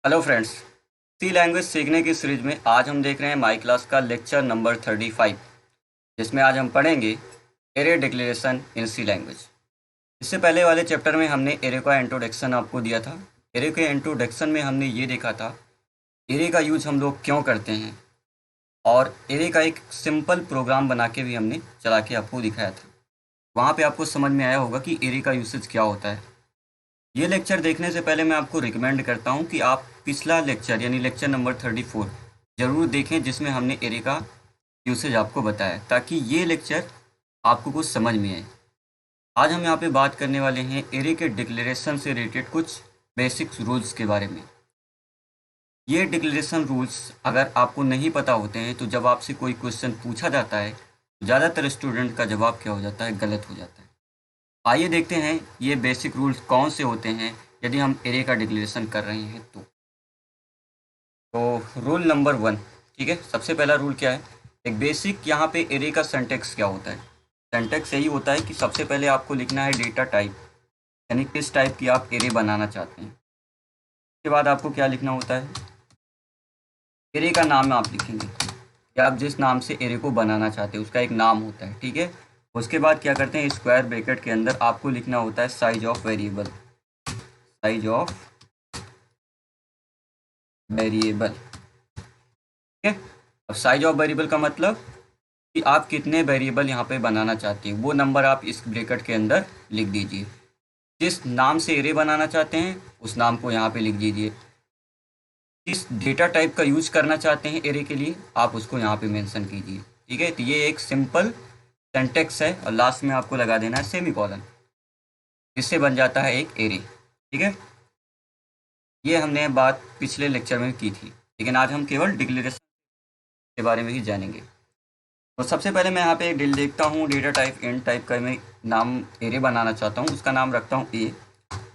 Hello friends. सी language सीखने की series में आज हम देख रहे हैं माई क्लास का लेक्चर नंबर 35, जिसमें आज हम पढ़ेंगे एरे डिक्लेरेशन इन सी लैंग्वेज। इससे पहले वाले चैप्टर में हमने एरे का इंट्रोडक्शन आपको दिया था। एरे के इंट्रोडक्शन में हमने ये देखा था एरे का यूज हम लोग क्यों करते हैं, और एरे का एक सिंपल प्रोग्राम बना के भी हमने चला के आपको दिखाया था। वहाँ पे आपको समझ में आया होगा कि एरे का यूसेज क्या होता है। ये लेक्चर देखने से पहले मैं आपको रिकमेंड करता हूँ कि आप पिछला लेक्चर यानी लेक्चर नंबर 34 ज़रूर देखें, जिसमें हमने एरे का यूसेज आपको बताया, ताकि ये लेक्चर आपको कुछ समझ में आए। आज हम यहाँ पे बात करने वाले हैं एरे के डिक्लेरेशन से रिलेटेड कुछ बेसिक रूल्स के बारे में। ये डिक्लेरेशन रूल्स अगर आपको नहीं पता होते हैं तो जब आपसे कोई क्वेश्चन पूछा जाता है, ज़्यादातर स्टूडेंट का जवाब क्या हो जाता है, गलत हो जाता है। आइए देखते हैं ये बेसिक रूल्स कौन से होते हैं यदि हम एरे का डिक्लेरेशन कर रहे हैं तो रूल नंबर 1, ठीक है। सबसे पहला रूल क्या है, एक बेसिक यहाँ पे एरे का सिंटैक्स क्या होता है। सिंटैक्स यही होता है कि सबसे पहले आपको लिखना है डेटा टाइप, यानी किस टाइप की आप एरे बनाना चाहते हैं। उसके बाद आपको क्या लिखना होता है, एरे का नाम आप लिखेंगे कि आप जिस नाम से एरे को बनाना चाहते हैं उसका एक नाम होता है, ठीक है। उसके बाद क्या करते हैं, स्क्वायर ब्रैकेट के अंदर आपको लिखना होता है size of variable, size of variable, ठीक है। अब साइज ऑफ वेरिएबल का मतलब कि आप कितने वेरिएबल यहाँ पे बनाना चाहते हैं, वो नंबर आप इस ब्रैकेट के अंदर लिख दीजिए। जिस नाम से एरे बनाना चाहते हैं उस नाम को यहाँ पे लिख दीजिए। जिस डेटा टाइप का यूज करना चाहते हैं एरे के लिए आप उसको यहाँ पे मेंशन कीजिए, ठीक है। तो ये एक सिंपल सिंटैक्स है और लास्ट में आपको लगा देना है सेमीकोलन, जिससे बन जाता है एक एरे, ठीक है। ये हमने बात पिछले लेक्चर में की थी, लेकिन आज हम केवल डिक्लेरेशन के बारे में ही जानेंगे। तो सबसे पहले मैं यहाँ पे एक देखता हूँ डेटा टाइप इंट टाइप का मैं नाम एरे बनाना चाहता हूँ, उसका नाम रखता हूँ ए,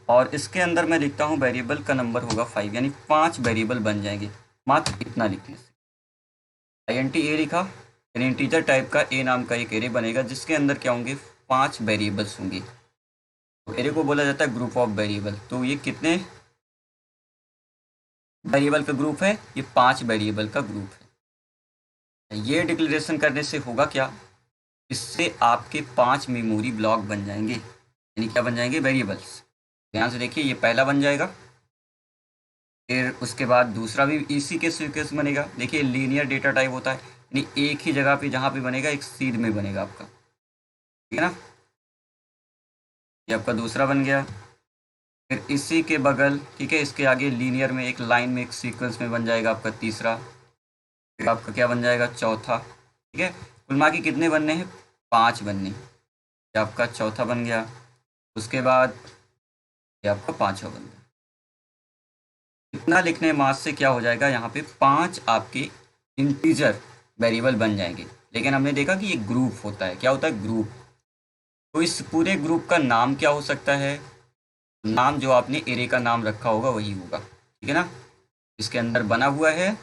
और इसके अंदर मैं लिखता हूँ वेरिएबल का नंबर होगा 5, यानी 5 वेरिएबल बन जाएंगे मात्र इतना लिखने से। INT ए लिखा यानी इंटीजर टाइप का ए नाम का एक एरे बनेगा, जिसके अंदर क्या होंगे, 5 वेरिएबल्स होंगे। तो एरे को बोला जाता है ग्रुप ऑफ वेरिएबल। तो ये कितने वेरिएबल का ग्रुप है, ये 5 वेरिएबल का ग्रुप है। ये डिक्लेरेशन करने से होगा क्या, इससे आपके 5 मेमोरी ब्लॉक बन जाएंगे, यानी क्या बन जाएंगे, वेरिएबल्स। ध्यान से देखिए, ये पहला बन जाएगा, फिर उसके बाद दूसरा भी इसी के सीक्वेंस बनेगा। देखिए लीनियर डेटा टाइप होता है, यानी एक ही जगह पे जहाँ पे बनेगा एक सीध में बनेगा आपका, ठीक है ना। ये आपका दूसरा बन गया। फिर इसी के बगल, ठीक है, इसके आगे लीनियर में एक लाइन में एक सीक्वेंस में बन जाएगा आपका तीसरा। फिर आपका क्या बन जाएगा, चौथा, ठीक है। कुल मिला के कितने बनने हैं, 5 बनने। ये आपका चौथा बन गया। उसके बाद ये आपका 5वां बन गया। इतना लिखने मास से क्या हो जाएगा, यहाँ पे 5 आपके इंटीजर वेरिएबल बन जाएंगे। लेकिन हमने देखा कि ये ग्रुप होता है, क्या होता है, ग्रुप। तो इस पूरे ग्रुप का नाम क्या हो सकता है, नाम जो आपने एरे का नाम रखा होगा वही होगा, ठीक है ना। इसके अंदर बना हुआ है,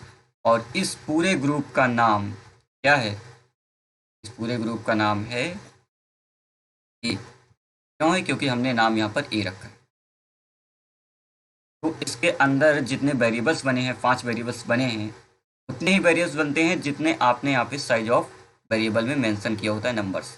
और इस पूरे ग्रुप का नाम क्या है, इस पूरे ग्रुप का नाम है ए। क्यों है, क्योंकि हमने नाम यहाँ पर ए रखा है। तो इसके अंदर जितने वेरिएबल्स बने हैं, 5 वेरिएबल्स बने हैं, उतने ही वेरिएबल्स बनते हैं जितने आपने यहाँ पे साइज ऑफ वेरिएबल में मेंशन किया होता है, नंबर्स।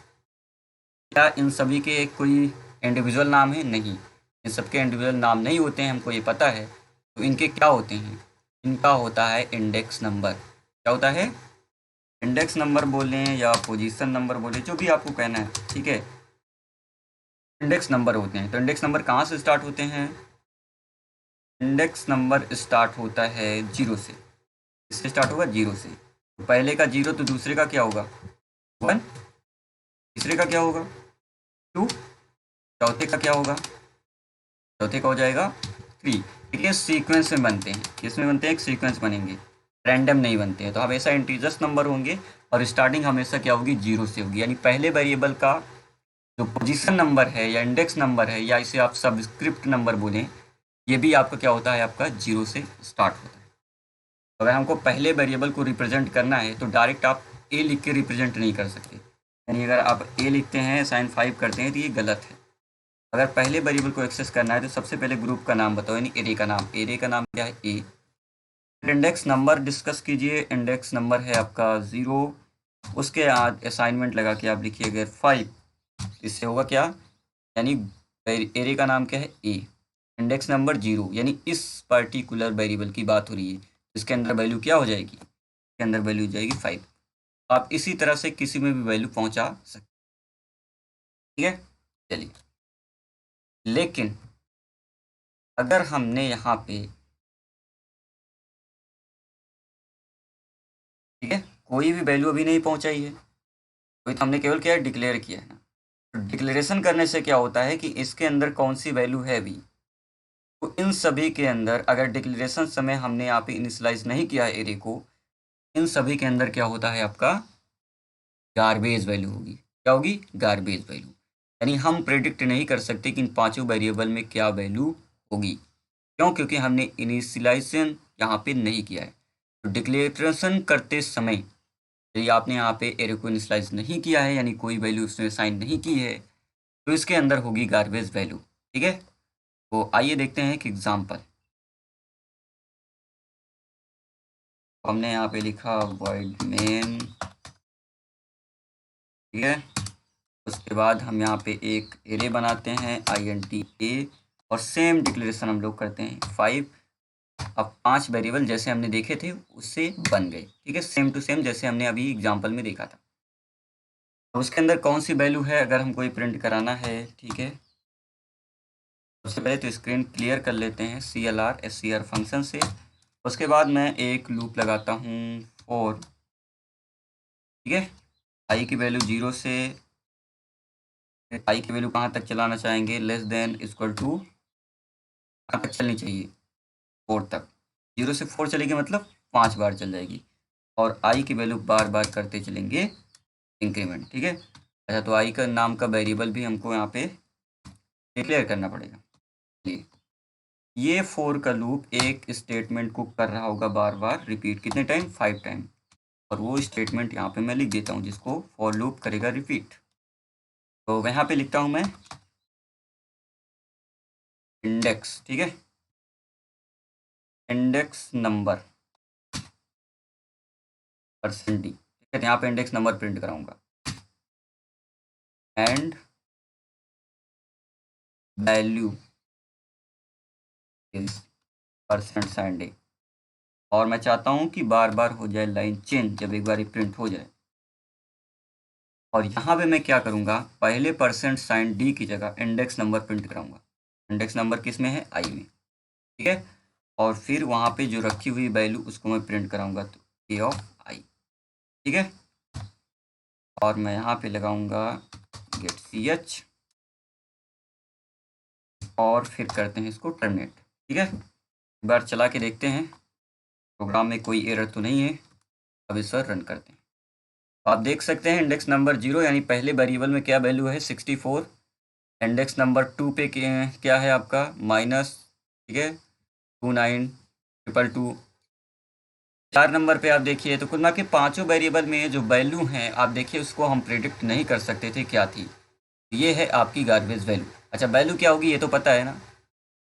क्या इन सभी के कोई इंडिविजुअल नाम है, नहीं, इन सबके इंडिविजुअल नाम नहीं होते हैं, हमको ये पता है। तो इनके क्या होते हैं, इनका होता है इंडेक्स नंबर। क्या होता है, इंडेक्स नंबर बोलें या पोजीशन नंबर बोलें, जो भी आपको कहना है, ठीक है, इंडेक्स नंबर होते हैं। तो इंडेक्स नंबर कहाँ से स्टार्ट होते हैं, इंडेक्स नंबर स्टार्ट होता है 0 से। इससे स्टार्ट होगा 0 से। तो पहले का 0, तो दूसरे का क्या होगा, 1, तीसरे का क्या होगा, 2, चौथे का क्या होगा, चौथे का हो जाएगा 3। ठीक है, सीक्वेंस में बनते हैं, किसमें बनते हैं, एक सीक्वेंस बनेंगे, रैंडम नहीं बनते हैं। तो हमेशा इंटीजर्स नंबर होंगे और स्टार्टिंग हमेशा क्या होगी, 0 से होगी। यानी पहले वेरिएबल का जो पोजीशन नंबर है या इंडेक्स नंबर है, या इसे आप सबस्क्रिप्ट नंबर बोलें, ये भी आपका क्या होता है, आपका 0 से स्टार्ट होता है। अगर हमको पहले वेरिएबल को रिप्रेजेंट करना है तो डायरेक्ट आप ए लिख के रिप्रेजेंट नहीं कर सकते। यानी अगर आप ए लिखते हैं साइन 5 करते हैं तो ये गलत है। अगर पहले वेरिएबल को एक्सेस करना है तो सबसे पहले ग्रुप का नाम बताओ, यानी एरे का नाम। एरे का नाम क्या है, ए। इंडेक्स नंबर डिस्कस कीजिए। इंडेक्स नंबर है आपका 0, उसके बाद असाइनमेंट लगा के आप लिखिए अगर 5, इससे होगा क्या, यानी एरे का नाम क्या है ए, इंडेक्स नंबर 0, यानी इस पर्टिकुलर वेरिएबल की बात हो रही है, इसके अंदर वैल्यू क्या हो जाएगी, इसके अंदर वैल्यू हो जाएगी 5। आप इसी तरह से किसी में भी वैल्यू पहुंचा सकते, ठीक है। चलिए, लेकिन अगर हमने यहाँ पे, ठीक है, कोई भी वैल्यू अभी नहीं पहुंचाई है, तो हमने केवल क्या डिक्लेयर किया है ना। तो डिक्लेरेशन करने से क्या होता है कि इसके अंदर कौन सी वैल्यू है अभी, तो इन सभी के अंदर अगर डिक्लेरेशन समय हमने यहाँ पे इनिशियलाइज नहीं किया है एरे को, इन सभी के अंदर क्या होता है आपका गार्बेज वैल्यू होगी। क्या होगी, गार्बेज वैल्यू, यानी हम प्रेडिक्ट नहीं कर सकते कि इन पांचों वेरिएबल में क्या वैल्यू होगी। क्यों, क्योंकि हमने इनिशियलाइजेशन यहाँ पे नहीं किया है। तो डिक्लेरेशन करते समय यदि आपने यहाँ पे एरे को इनिशियलाइज नहीं किया है, यानी कोई वैल्यू उसने साइन नहीं की है, तो इसके अंदर होगी गार्बेज वैल्यू, ठीक है। तो आइए देखते हैं एक एग्जाम्पल। हमने यहाँ पे लिखा void main, ठीक है। उसके बाद हम यहाँ पे एक एरे बनाते हैं int a, और सेम डिक्लेरेशन हम लोग करते हैं 5। अब 5 वेरिएबल जैसे हमने देखे थे उससे बन गए, ठीक है, सेम टू सेम जैसे हमने अभी एग्जाम्पल में देखा था। अब उसके अंदर कौन सी वैल्यू है अगर हमको ये प्रिंट कराना है, ठीक है। सबसे पहले तो स्क्रीन क्लियर कर लेते हैं CLR SCR फंक्शन से। उसके बाद मैं एक लूप लगाता हूँ फॉर, ठीक है, आई की वैल्यू 0 से, आई की वैल्यू कहाँ तक चलाना चाहेंगे, लेस देन इक्वल टू, कहाँ तक चलनी चाहिए, 4 तक। 0 से 4 चलेगी मतलब 5 बार चल जाएगी, और आई की वैल्यू बार बार करते चलेंगे इंक्रीमेंट, ठीक है। अच्छा, तो आई का नाम का वेरिएबल भी हमको यहाँ पे डिक्लेयर करना पड़ेगा। चलिए, ये फॉर का लूप एक स्टेटमेंट को कर रहा होगा बार बार रिपीट, कितने टाइम, 5 टाइम, और वो स्टेटमेंट यहाँ पे मैं लिख देता हूँ जिसको फॉर लूप करेगा रिपीट। तो यहाँ पे लिखता हूँ मैं इंडेक्स, ठीक है, इंडेक्स नंबर परसेंट डी, ठीक है, यहाँ पे इंडेक्स नंबर प्रिंट कराऊंगा, and value is percent sign d. और मैं चाहता हूँ कि बार बार हो जाए लाइन चेंज जब एक बार प्रिंट हो जाए। और यहाँ पे मैं क्या करूँगा, पहले परसेंट साइन डी की जगह इंडेक्स नंबर प्रिंट कराऊंगा। इंडेक्स नंबर किस में है, आई में, ठीक है। और फिर वहाँ पे जो रखी हुई वैल्यू उसको मैं प्रिंट कराऊंगा, तो ए ऑफ आई, ठीक है। और मैं यहाँ पे लगाऊंगा गेट ch, और फिर करते हैं इसको टर्मिनेट, ठीक है। एक बार चला के देखते हैं प्रोग्राम में कोई एरर तो नहीं है। अब इस पर रन करते हैं, तो आप देख सकते हैं इंडेक्स नंबर 0 यानी पहले वेरिएबल में क्या वैल्यू है 64, इंडेक्स नंबर 2 पे क्या है आपका माइनस, ठीक है, 2922। 4 नंबर पे आप देखिए तो कुल मिला के पाँचों वेरिएबल में जो वैल्यू हैं आप देखिए उसको हम प्रिडिक्ट नहीं कर सकते थे क्या थी, ये है आपकी गार्बेज वैल्यू। अच्छा, वैल्यू क्या होगी ये तो पता है ना,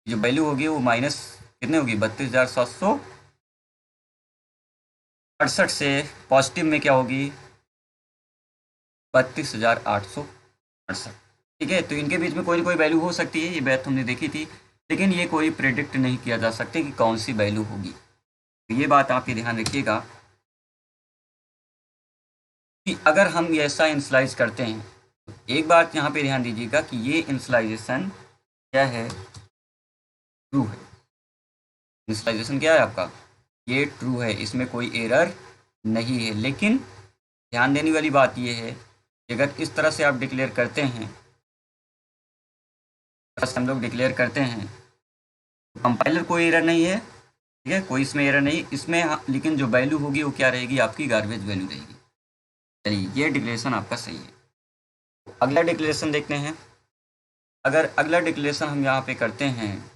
जो वैल्यू होगी वो माइनस कितने होगी 32,768 से पॉजिटिव में क्या होगी 32,868, ठीक है। तो इनके बीच में कोई ना कोई वैल्यू हो सकती है, ये बात हमने देखी थी, लेकिन ये कोई प्रिडिक्ट नहीं किया जा सकते कि कौन सी वैल्यू होगी। तो ये बात आप ये ध्यान रखिएगा कि अगर हम ऐसा इनिशियलाइज करते हैं, तो एक बात यहाँ पे ध्यान दीजिएगा कि ये इनिशियलाइजेशन क्या है, ट्रू है। इनिशियलाइजेशन क्या है आपका, ये ट्रू है, इसमें कोई एरर नहीं है। लेकिन ध्यान देने वाली बात ये है कि अगर इस तरह से आप डिक्लेयर करते हैं, हम लोग डिक्लेयर करते हैं, तो कंपाइलर कोई एरर नहीं है, ठीक है, कोई इसमें एरर नहीं इसमें, लेकिन जो वैल्यू होगी वो क्या रहेगी, आपकी गार्बेज वैल्यू रहेगी। चलिए, ये डिक्लेरेशन आपका सही है। तो अगला डिक्लेरेशन देखते हैं। अगर अगला डिक्लेरेशन हम यहाँ पे करते हैं,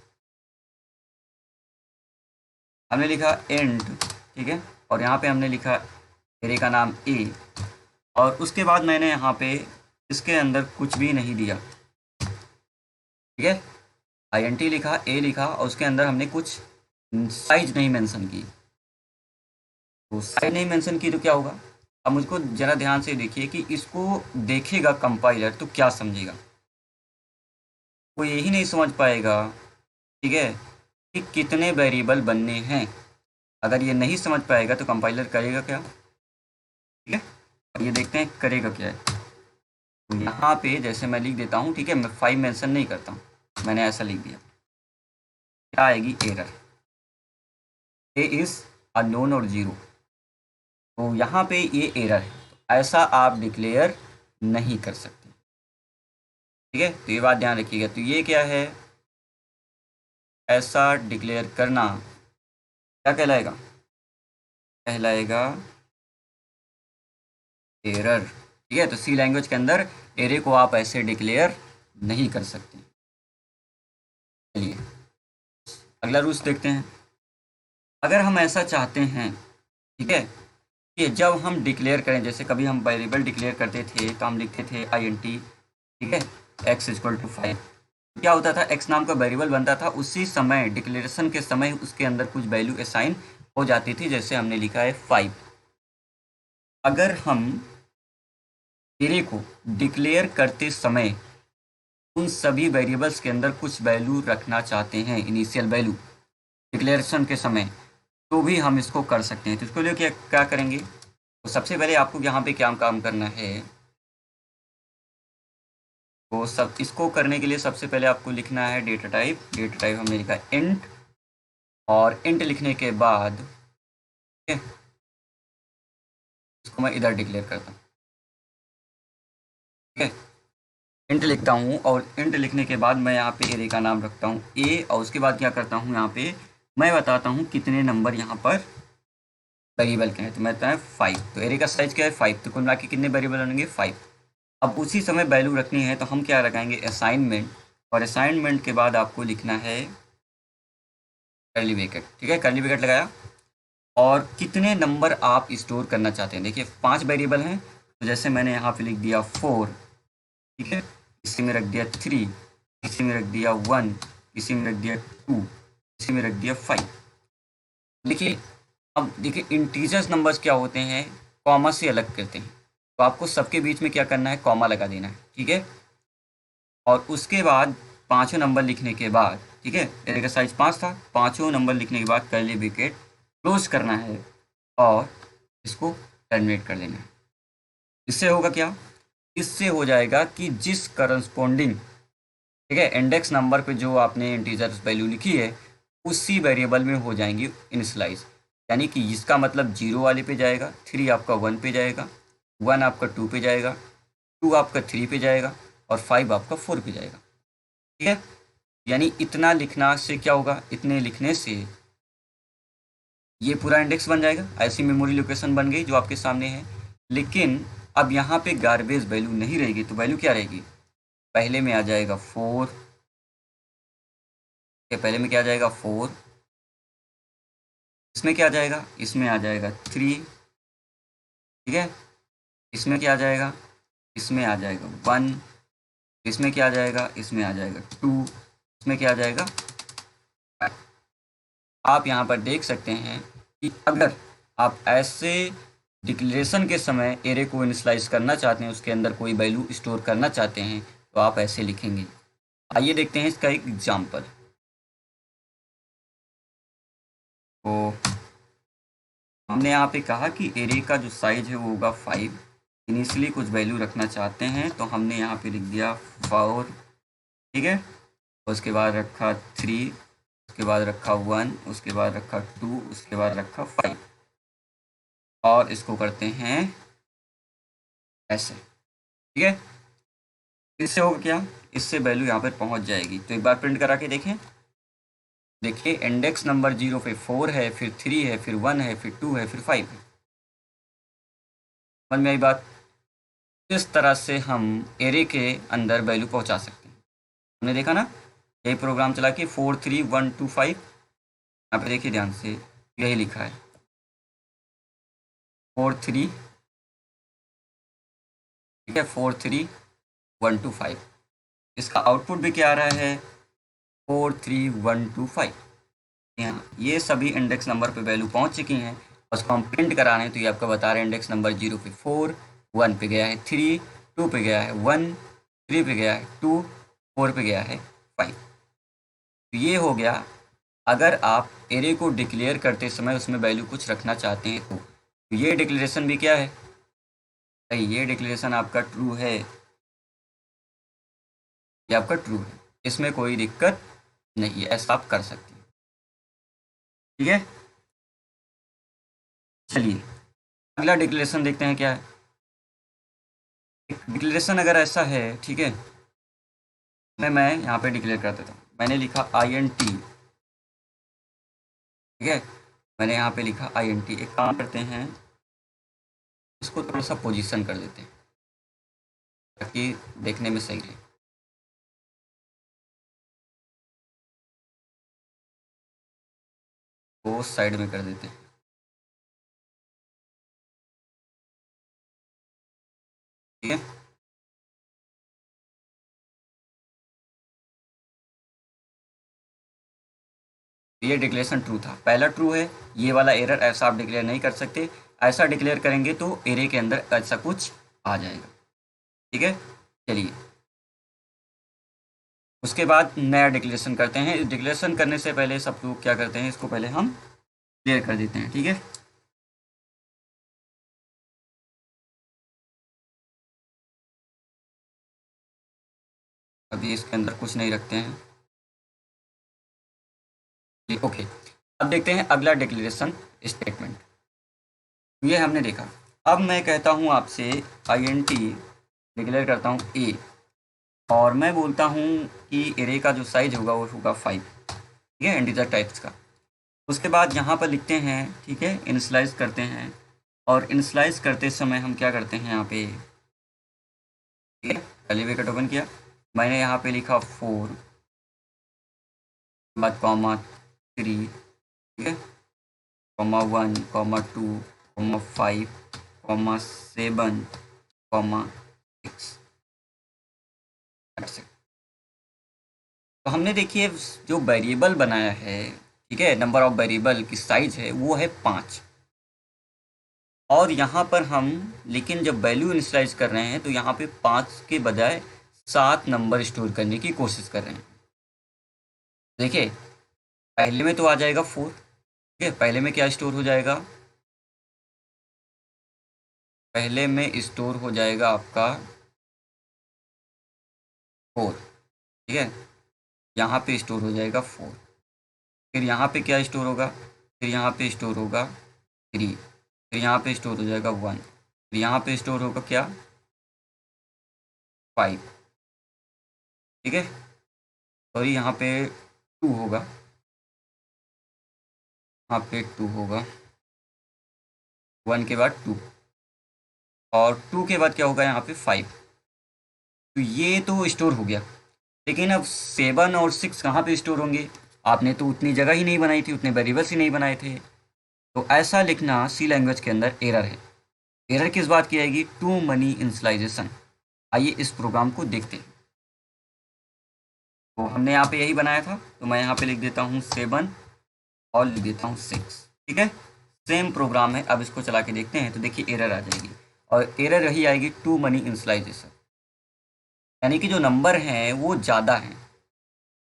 हमने लिखा एंड, ठीक है, और यहाँ पे हमने लिखा एरे का नाम ए, और उसके बाद मैंने यहाँ पे इसके अंदर कुछ भी नहीं दिया, ठीक है, INT लिखा, ए लिखा, और उसके अंदर हमने कुछ साइज नहीं मेंशन की। तो साइज नहीं मेंशन की तो क्या होगा। अब मुझको ज़रा ध्यान से देखिए कि इसको देखेगा कंपाइलर तो क्या समझेगा। वो यही नहीं समझ पाएगा, ठीक है, कि कितने वेरिएबल बनने हैं। अगर ये नहीं समझ पाएगा तो कंपाइलर करेगा क्या, ठीक है। अब ये देखते हैं करेगा क्या है। तो यहाँ पे जैसे मैं लिख देता हूँ, ठीक है, मैं 5 मेंशन नहीं करता हूँ, मैंने ऐसा लिख दिया, क्या आएगी एरर, ए इज़ अननोन और 0। तो यहाँ पे ये एरर है, तो ऐसा आप डिक्लेयर नहीं कर सकते, ठीक है। तो ये बात ध्यान रखिएगा। तो ये क्या है, ऐसा डिक्लेयर करना क्या कहलाएगा, कहलाएगा एरर, ठीक है। तो सी लैंग्वेज के अंदर एरे को आप ऐसे डिक्लेयर नहीं कर सकते। चलिए अगला रूल्स देखते हैं। अगर हम ऐसा चाहते हैं, ठीक है, कि जब हम डिक्लेयर करें, जैसे कभी हम वेरिएबल डिक्लेयर करते थे तो हम लिखते थे int, ठीक है, x इक्वल टू 5। क्या होता था, x नाम का वेरिएबल बनता था, उसी समय डिक्लेरेशन के समय उसके अंदर कुछ वैल्यू असाइन हो जाती थी, जैसे हमने लिखा है 5। अगर हम एरे को डिक्लेयर करते समय उन सभी वेरिएबल्स के अंदर कुछ वैल्यू रखना चाहते हैं, इनिशियल वैल्यू डिक्लेरेशन के समय, तो भी हम इसको कर सकते हैं। तो इसको लिए क्या क्या करेंगे, तो सबसे पहले आपको यहाँ पे क्या काम करना है, तो सब इसको करने के लिए सबसे पहले आपको लिखना है डेटा टाइप। डेटा टाइप हमने लिखा है इंट, और इंट लिखने के बाद, ठीक है, इसको मैं इधर डिक्लेयर करता हूँ, ठीक है, इंट लिखता हूँ, और इंट लिखने के बाद मैं यहाँ पे एरे का नाम रखता हूँ ए, और उसके बाद क्या करता हूँ, यहाँ पे मैं बताता हूँ कितने नंबर यहाँ पर वेरिएबल के हैं। तो मैं बताया 5, तो एरे का साइज क्या है 5, तो कुल मिला के कितने वेरिएबल बनेंगे 5। अब उसी समय वैल्यू रखनी है तो हम क्या लगाएंगे असाइनमेंट, और असाइनमेंट के बाद आपको लिखना है कर्ली ब्रैकेट, ठीक है, कर्ली ब्रैकेट लगाया, और कितने नंबर आप स्टोर करना चाहते हैं। देखिए 5 वेरिएबल हैं, तो जैसे मैंने यहाँ पे लिख दिया 4, ठीक है, इसी में रख दिया 3, इसी में रख दिया 1, इसी में रख दिया 2, इसी में रख दिया 5। देखिए अब देखिए इंटीजर्स नंबर्स क्या होते हैं, कॉमा से अलग करते हैं, तो आपको सबके बीच में क्या करना है, कॉमा लगा देना है, ठीक है। और उसके बाद पाँचों नंबर लिखने के बाद, ठीक है, एरे का साइज 5 था, पाँचों नंबर लिखने के बाद कर्ली ब्रैकेट क्लोज करना है और इसको टर्मिनेट कर देना है। इससे होगा क्या, इससे हो जाएगा कि जिस करस्पॉन्डिंग, ठीक है, इंडेक्स नंबर पे जो आपने इंटीजर वैल्यू लिखी है उसी वेरिएबल में हो जाएंगी इनिशलाइज, यानी कि इसका मतलब 0 वाले पे जाएगा, 3 आपका 1 पे जाएगा, 1 आपका 2 पे जाएगा, 2 आपका 3 पे जाएगा, और 5 आपका 4 पे जाएगा, ठीक है। यानी इतना लिखना से क्या होगा, इतने लिखने से ये पूरा इंडेक्स बन जाएगा, ऐसी मेमोरी लोकेशन बन गई जो आपके सामने है। लेकिन अब यहाँ पे गार्बेज वैल्यू नहीं रहेगी, तो वैल्यू क्या रहेगी, पहले में आ जाएगा 4, पहले में क्या आ जाएगा 4, इसमें क्या आ जाएगा, इसमें आ जाएगा 3, ठीक है, इसमें क्या आ जाएगा, इसमें आ जाएगा 1, इसमें क्या आ जाएगा, इसमें आ जाएगा 2, इसमें क्या आ जाएगा। आप यहाँ पर देख सकते हैं कि अगर आप ऐसे डिक्लेरेशन के समय एरे को इनिशियलाइज करना चाहते हैं, उसके अंदर कोई वैल्यू स्टोर करना चाहते हैं, तो आप ऐसे लिखेंगे। आइए देखते हैं इसका एक एग्जाम्पल। तो हमने यहाँ पे कहा कि एरे का जो साइज है वो होगा 5, इनिशियली कुछ वैल्यू रखना चाहते हैं, तो हमने यहाँ पे लिख दिया 4, ठीक है, उसके बाद रखा 3, उसके बाद रखा 1, उसके बाद रखा 2, उसके बाद रखा 5, और इसको करते हैं ऐसे, ठीक है। इससे होगा क्या, इससे वैल्यू यहाँ पर पहुँच जाएगी। तो एक बार प्रिंट करा के देखें। देखिए इंडेक्स नंबर 0 पे 4 है, फिर 3 है, फिर 1 है, फिर 2 है, फिर 5 है। समझ में आई बात। इस तरह से हम एरे के अंदर वैल्यू पहुंचा सकते हैं। हमने देखा ना, यही प्रोग्राम चला के 4 3 1 2 5, यहाँ पे देखिए ध्यान से, यही लिखा है 4 3, ठीक है, 4 3 1 2 5। इसका आउटपुट भी क्या आ रहा है, 4 3 1 2 5। यहाँ ये सभी इंडेक्स नंबर पे वैल्यू पहुंच चुकी हैं, उसको हम प्रिंट करा रहे हैं तो ये आपका बता रहे हैं इंडेक्स नंबर 0 पे 4, 1 पे गया है 3, 2 पे गया है 1, 3 पे गया है 2, 4 पे गया है 5। तो ये हो गया। अगर आप एरे को डिक्लेयर करते समय उसमें वैल्यू कुछ रखना चाहते हैं तो ये डिक्लेरेशन भी क्या है भाई, ये डिक्लेरेशन आपका ट्रू है, ये आपका ट्रू है, इसमें कोई दिक्कत नहीं है, ऐसा आप कर सकते हैं। ठीक है, चलिए अगला डिक्लेरेशन देखते हैं क्या है। डिक्लेरेशन अगर ऐसा है, ठीक है, मैं यहाँ पे डिक्लेयर कर देता हूँ। मैंने लिखा INT, ठीक है, मैंने यहाँ पे लिखा INT। एक काम करते हैं, इसको थोड़ा सा पोजीशन कर देते हैं ताकि देखने में सही रहे। वो साइड में कर देते हैं। ठीक है, ये डिक्लेरेशन ट्रू था, पहला ट्रू है। ये वाला एरर ऐसा आप डिक्लेयर नहीं कर सकते, ऐसा डिक्लेयर करेंगे तो एरे के अंदर ऐसा कुछ आ जाएगा। ठीक है, चलिए उसके बाद नया डिक्लेरेशन करते हैं। इस डिक्लेरेशन करने से पहले सब लोग क्या करते हैं, इसको पहले हम क्लियर कर देते हैं। ठीक है, अभी इसके अंदर कुछ नहीं रखते हैं। ओके, अब देखते हैं अगला डिक्लेरेशन स्टेटमेंट। ये हमने देखा। अब मैं कहता हूँ आपसे INT डिक्लेयर करता हूँ ए, और मैं बोलता हूँ कि एरे का जो साइज होगा वो होगा 5। ठीक है, इंटीजर टाइप्स का। उसके बाद यहाँ पर लिखते हैं, ठीक है, इनिशियलाइज करते हैं, और इनिशियलाइज करते समय हम क्या करते हैं यहाँ पे, ठीक है, कर्ली ब्रैकेट ओपन किया, मैंने यहाँ पे लिखा 4, बाद कॉमा 3, ठीक है, comma 1, comma 2, comma 5, comma 7, comma 6। तो हमने देखिए जो वेरिएबल बनाया है, ठीक है, नंबर ऑफ वेरिएबल की साइज है वो है 5। और यहाँ पर हम, लेकिन जब वैल्यू इनिशियलाइज कर रहे हैं तो यहाँ पे 5 के बजाय 7 नंबर स्टोर करने की कोशिश कर रहे हैं। देखिए पहले में तो आ जाएगा 4, ठीक है, पहले में क्या स्टोर हो जाएगा, पहले में स्टोर हो जाएगा आपका 4, ठीक है, यहाँ पे स्टोर हो जाएगा 4, फिर यहाँ पे क्या स्टोर होगा, फिर यहाँ पे स्टोर होगा 3, फिर यहाँ पे स्टोर हो जाएगा 1, फिर यहाँ पे स्टोर होगा क्या, 5, ठीक है, और यहाँ पे 2 होगा, यहाँ पे 2 होगा, 1 के बाद 2, और 2 के बाद क्या होगा यहाँ पे 5। तो ये तो स्टोर हो गया, लेकिन अब 7 और 6 कहाँ पे स्टोर होंगे, आपने तो उतनी जगह ही नहीं बनाई थी, उतने वेरिएबल्स ही नहीं बनाए थे। तो ऐसा लिखना सी लैंग्वेज के अंदर एरर है। एरर किस बात की आएगी, टू मनी इनिशियलाइजेशन। आइए इस प्रोग्राम को देखते हैं। तो हमने यहाँ पे यही बनाया था, तो मैं यहाँ पे लिख देता हूँ 7 और लिख देता हूँ 6, ठीक है, सेम प्रोग्राम है। अब इसको चला के देखते हैं तो देखिए एरर आ जाएगी, और एरर रही आएगी टू मनी इनिशियलाइजेशन, यानी कि जो नंबर हैं वो ज़्यादा हैं,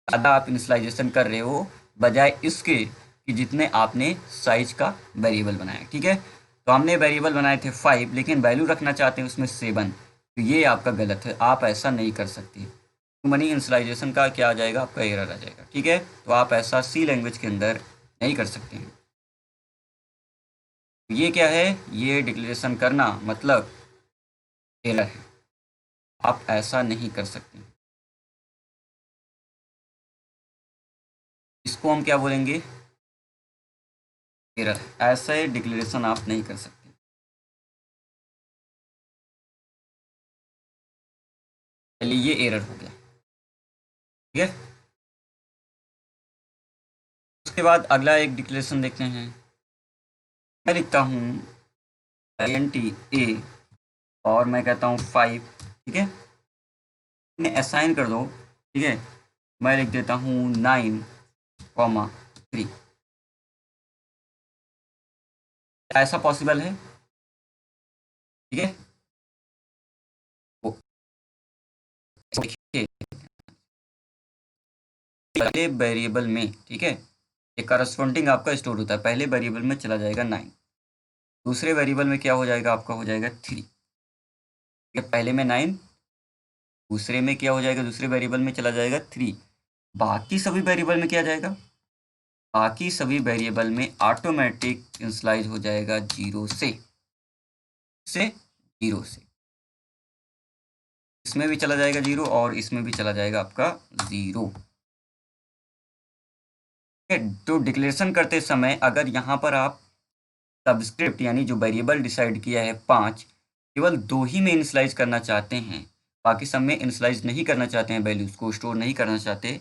ज़्यादा आप इनिशियलाइजेशन कर रहे हो बजाय इसके कि जितने आपने साइज का वेरिएबल बनाया। ठीक है, तो हमने वेरिएबल बनाए थे 5, लेकिन वैल्यू रखना चाहते हैं उसमें 7, तो ये आपका गलत है, आप ऐसा नहीं कर सकते। टू मनी इनिशियलाइजेशन का क्या आ जाएगा, आपका एरर आ जाएगा। ठीक है, तो आप ऐसा सी लैंग्वेज के अंदर नहीं कर सकते हैं। ये क्या है, ये डिक्लेरेशन करना मतलब एरर है, आप ऐसा नहीं कर सकते। इसको हम क्या बोलेंगे, एरर। ऐसे डिक्लेरेशन आप नहीं कर सकते। चलिए ये एरर हो गया, ठीक है। उसके बाद अगला एक डिक्लेरेशन देखते हैं। मैं लिखता हूँ INT A, और मैं कहता हूँ 5, ठीक है, इन्हें असाइन कर दो, ठीक है, मैं लिख देता हूँ 9, 3। ऐसा पॉसिबल है? ठीक है, देखिए पहले वेरिएबल में, ठीक है, ये करस्पॉन्डिंग आपका स्टोर होता है। पहले वेरिएबल में चला जाएगा 9, दूसरे वेरिएबल में क्या हो जाएगा आपका, हो जाएगा 3। पहले में 9, दूसरे में क्या हो जाएगा, दूसरे वेरिएबल में चला जाएगा 3। बाकी सभी वेरिएबल में क्या जाएगा, बाकी सभी वेरिएबल में ऑटोमेटिक इनिशियलाइज हो जाएगा 0 से 0 से। इसमें भी चला जाएगा 0 और इसमें भी चला जाएगा आपका 0। तो डिक्लेरेशन करते समय अगर यहाँ पर आप सबस्क्रिप्ट यानी जो वेरिएबल डिसाइड किया है 5, केवल 2 ही में इनिशियलाइज करना चाहते हैं, बाकी सब में इनिशियलाइज नहीं करना चाहते हैं, वैल्यूज को स्टोर नहीं करना चाहते,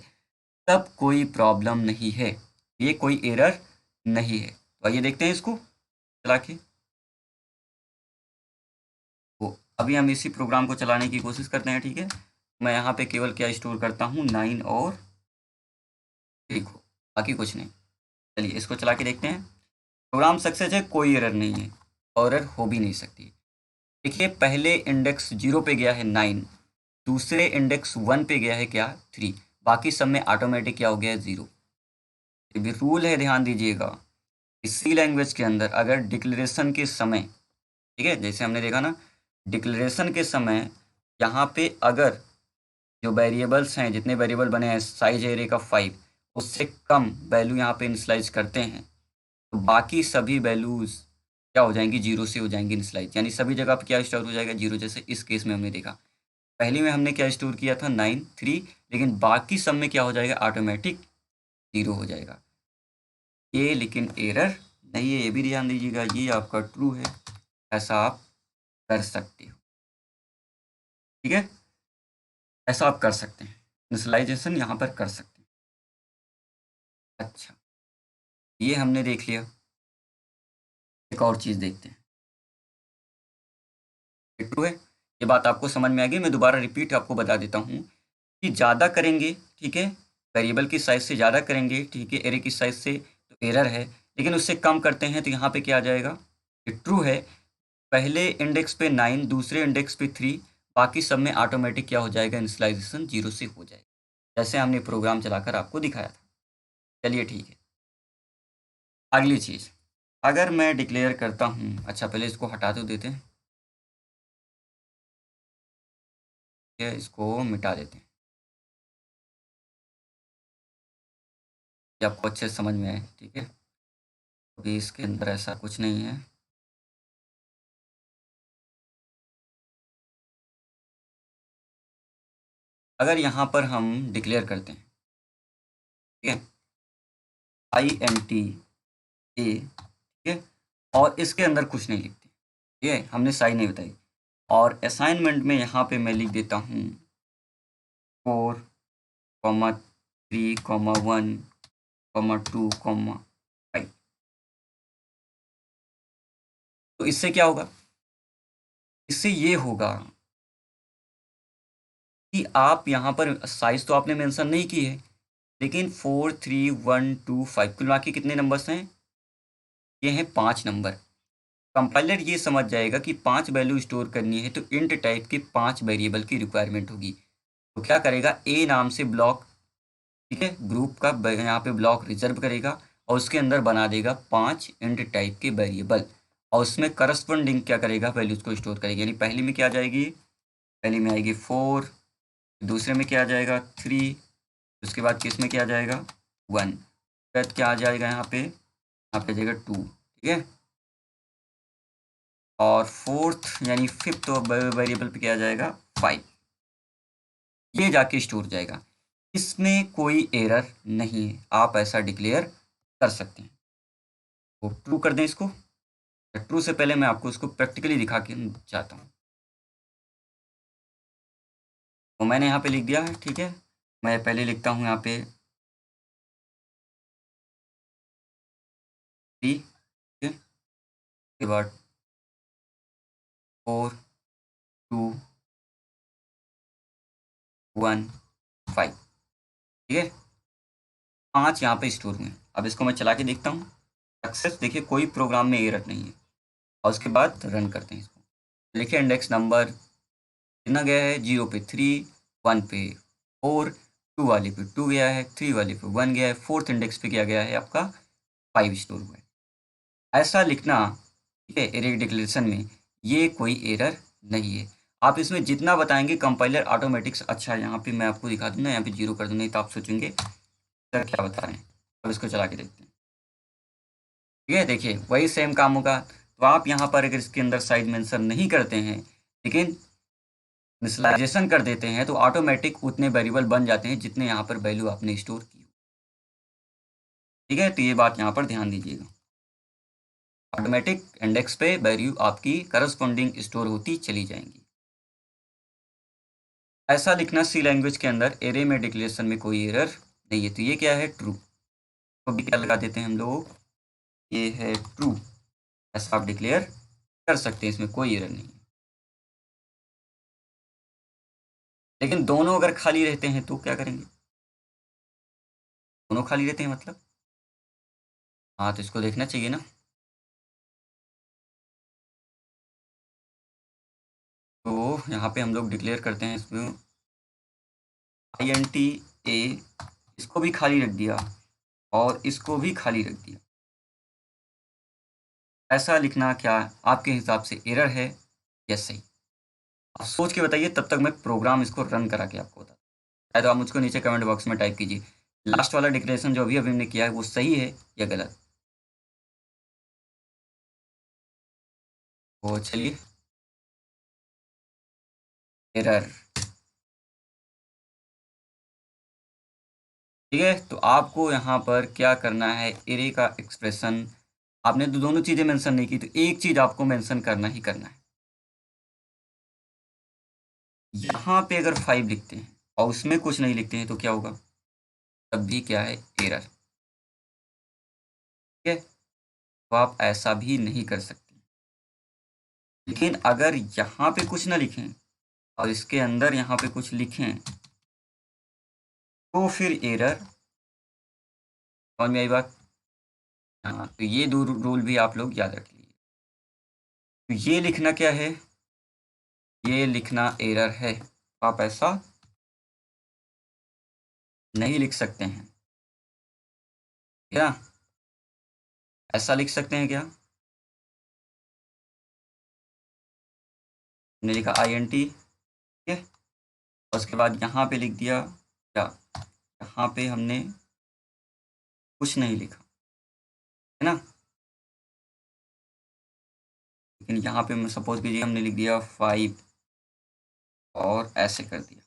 तब कोई प्रॉब्लम नहीं है, ये कोई एरर नहीं है। तो आइए देखते हैं इसको चला के। तो अभी हम इसी प्रोग्राम को चलाने की कोशिश करते हैं, ठीक है। मैं यहाँ पे केवल क्या स्टोर करता हूँ, 9 और 3 को, बाकी कुछ नहीं। चलिए इसको चला के देखते हैं। प्रोग्राम सक्सेस है, कोई एरर नहीं है और एरर हो भी नहीं सकती। देखिए पहले इंडेक्स 0 पे गया है 9, दूसरे इंडेक्स 1 पे गया है क्या, 3, बाकी सब में ऑटोमेटिक क्या हो गया है, 0। ये भी रूल है, ध्यान दीजिएगा। इसी लैंग्वेज के अंदर अगर डिक्लेरेशन के समय, ठीक है, जैसे हमने देखा ना, डिक्लेरेशन के समय यहाँ पे अगर जो वेरिएबल्स हैं, जितने वेरिएबल बने हैं साइज एरे का 5, उससे कम वैल्यू यहाँ पे इनिशियलाइज करते हैं, तो बाकी सभी वैल्यूज क्या हो जाएंगी, 0 से हो जाएंगी इनिशियलाइज, यानी सभी जगह पे क्या स्टोर हो जाएगा, 0। जैसे इस केस में हमने देखा, पहले में हमने क्या स्टोर किया था, 9 3, लेकिन बाकी सब में क्या हो जाएगा, ऑटोमेटिक 0 हो जाएगा। ये लेकिन एरर नहीं है, ये भी ध्यान दीजिएगा, ये आपका ट्रू है। ऐसा आप कर सकते हो, ठीक है, ऐसा आप कर सकते हैं, इनिशियलाइजेशन यहाँ पर कर सकते हैं। अच्छा, ये हमने देख लिया। एक और चीज़ देखते हैं, ट्रू है, ये बात आपको समझ में आ गई। मैं दोबारा रिपीट आपको बता देता हूँ कि ज़्यादा करेंगे, ठीक है, वेरिएबल की साइज से ज़्यादा करेंगे, ठीक है, एरे की साइज से, तो एरर है, लेकिन उससे कम करते हैं तो यहाँ पे क्या आ जाएगा, ये ट्रू है। पहले इंडेक्स पे 9, दूसरे इंडेक्स पे 3, बाकी सब में ऑटोमेटिक क्या हो जाएगा, इनिशियलाइजेशन 0 से हो जाएगा, जैसे हमने प्रोग्राम चलाकर आपको दिखाया था। चलिए ठीक है, अगली चीज़, अगर मैं डिक्लेयर करता हूँ, अच्छा पहले इसको हटा तो देते हैं, इसको मिटा देते हैं, ये आपको अच्छे से समझ में आए, ठीक है। अभी इसके अंदर ऐसा कुछ नहीं है। अगर यहाँ पर हम डिक्लेयर करते हैं, ठीक है, INT A, ठीक है, और इसके अंदर कुछ नहीं लिखते, ठीक है, हमने साइन नहीं बताई, और असाइनमेंट में यहाँ पे मैं लिख देता हूँ 4, 3, 1, 2, 5। तो इससे क्या होगा, इससे ये होगा कि आप यहाँ पर साइज तो आपने मेंशन नहीं की है, लेकिन 4, 3, 1, 2, 5 कुल मिला के कितने नंबर्स हैं, ये हैं 5 नंबर। कंपाइलर ये समझ जाएगा कि 5 वैल्यू स्टोर करनी है, तो इंट टाइप के 5 वेरिएबल की रिक्वायरमेंट होगी। तो क्या करेगा, ए नाम से ब्लॉक, ठीक है, ग्रुप का यहाँ पे ब्लॉक रिजर्व करेगा और उसके अंदर बना देगा 5 इंट टाइप के वेरिएबल, और उसमें करस्पॉन्डिंग क्या करेगा, वैल्यूज को स्टोर करेगा। यानी पहली में क्या आ जाएगी, पहली में आएगी 4, दूसरे में क्या आ जाएगा 3, उसके बाद किस में क्या आ जाएगा 1, फिर क्या आ जाएगा यहाँ पे आ जाएगा 2, ठीक है, और फोर्थ यानी फिफ्थ वेरिएबल पे क्या आ जाएगा 5, ये जाके स्टोर जाएगा। इसमें कोई एरर नहीं है, आप ऐसा डिक्लेयर कर सकते हैं। तो ट्रू कर दें इसको। ट्रू से पहले मैं आपको इसको प्रैक्टिकली दिखा के चाहता हूँ। तो मैंने यहाँ पे लिख दिया है, ठीक है, मैं पहले लिखता हूँ यहाँ पे 3, ठीक है, उसके बाद 4, 2, 1, 5, ठीक है, 5 यहाँ पे स्टोर हुए। अब इसको मैं चला के देखता हूँ, सक्सेस, देखिए कोई प्रोग्राम में एरर नहीं है। और उसके बाद रन करते हैं इसको। लिखिए इंडेक्स नंबर कितना गया है, 0 पे 3, 1 पे 4, 2 वाले पे 2 गया है, 3 वाले पे 1 गया है, 4th इंडेक्स पे क्या गया है आपका 5 स्टोर हुआ है। ऐसा लिखना, ठीक है, एरर डिक्लेरेशन में ये कोई एरर नहीं है। आप इसमें जितना बताएंगे कंपाइलर ऑटोमेटिक्स, अच्छा यहाँ पे मैं आपको दिखा दूँ ना, यहाँ पे 0 कर दूँ, नहीं तो आप सोचेंगे सर क्या बता रहे हैं। अब इसको चला के देखते हैं। ठीक है, देखिए वही सेम काम होगा। तो आप यहाँ पर अगर इसके अंदर साइज मेंशन नहीं करते हैं लेकिन इनिशियलाइजेशन कर देते हैं तो ऑटोमेटिक उतने वेरिएबल बन जाते हैं जितने यहाँ पर वैल्यू आपने स्टोर की। ठीक है, तो ये बात यहाँ पर ध्यान दीजिएगा। ऑटोमेटिक इंडेक्स पे वैल्यू आपकी करस्पॉन्डिंग स्टोर होती चली जाएंगी। ऐसा लिखना सी लैंग्वेज के अंदर एरे में डिक्लेरेशन में कोई एरर नहीं है। तो ये क्या है, ट्रू। तो भी क्या लगा देते हैं हम लोग, ये है ट्रू। ऐसा आप डिक्लेयर कर सकते हैं, इसमें कोई एरर नहीं है। लेकिन दोनों अगर खाली रहते हैं तो क्या करेंगे, दोनों खाली रहते हैं मतलब, हाँ तो इसको देखना चाहिए ना। तो यहाँ पे हम लोग डिक्लेयर करते हैं इसमें int a, इसको भी खाली रख दिया और इसको भी खाली रख दिया। ऐसा लिखना क्या आपके हिसाब से एरर है या सही? आप सोच के बताइए, तब तक मैं प्रोग्राम इसको रन करा के आपको बताता हूँ। तो आप मुझको नीचे कमेंट बॉक्स में टाइप कीजिए लास्ट वाला डिक्लेरेशन जो अभी अभी हमने किया है वो सही है या गलत। तो चलिए, एरर। ठीक है, तो आपको यहाँ पर क्या करना है, एरे का एक्सप्रेशन, आपने तो दोनों चीज़ें मेंशन नहीं की, तो एक चीज़ आपको मेंशन करना ही करना है। यहाँ पे अगर 5 लिखते हैं और उसमें कुछ नहीं लिखते हैं तो क्या होगा, तब भी क्या है, एरर। ठीक है, तो आप ऐसा भी नहीं कर सकते। लेकिन अगर यहाँ पे कुछ ना लिखें और इसके अंदर यहाँ पे कुछ लिखें तो फिर एरर। समझ में आई बात? हाँ, तो ये दो रूल भी आप लोग याद रख लीजिए। तो ये लिखना क्या है, ये लिखना एरर है, आप ऐसा नहीं लिख सकते हैं क्या? ऐसा लिख सकते हैं क्या? हमने लिखा INT, ठीक है, और उसके बाद यहाँ पे लिख दिया क्या, यहाँ पे हमने कुछ नहीं लिखा है ना। लेकिन यहाँ पे मैं सपोज कीजिए हमने लिख दिया 5 और ऐसे कर दिया,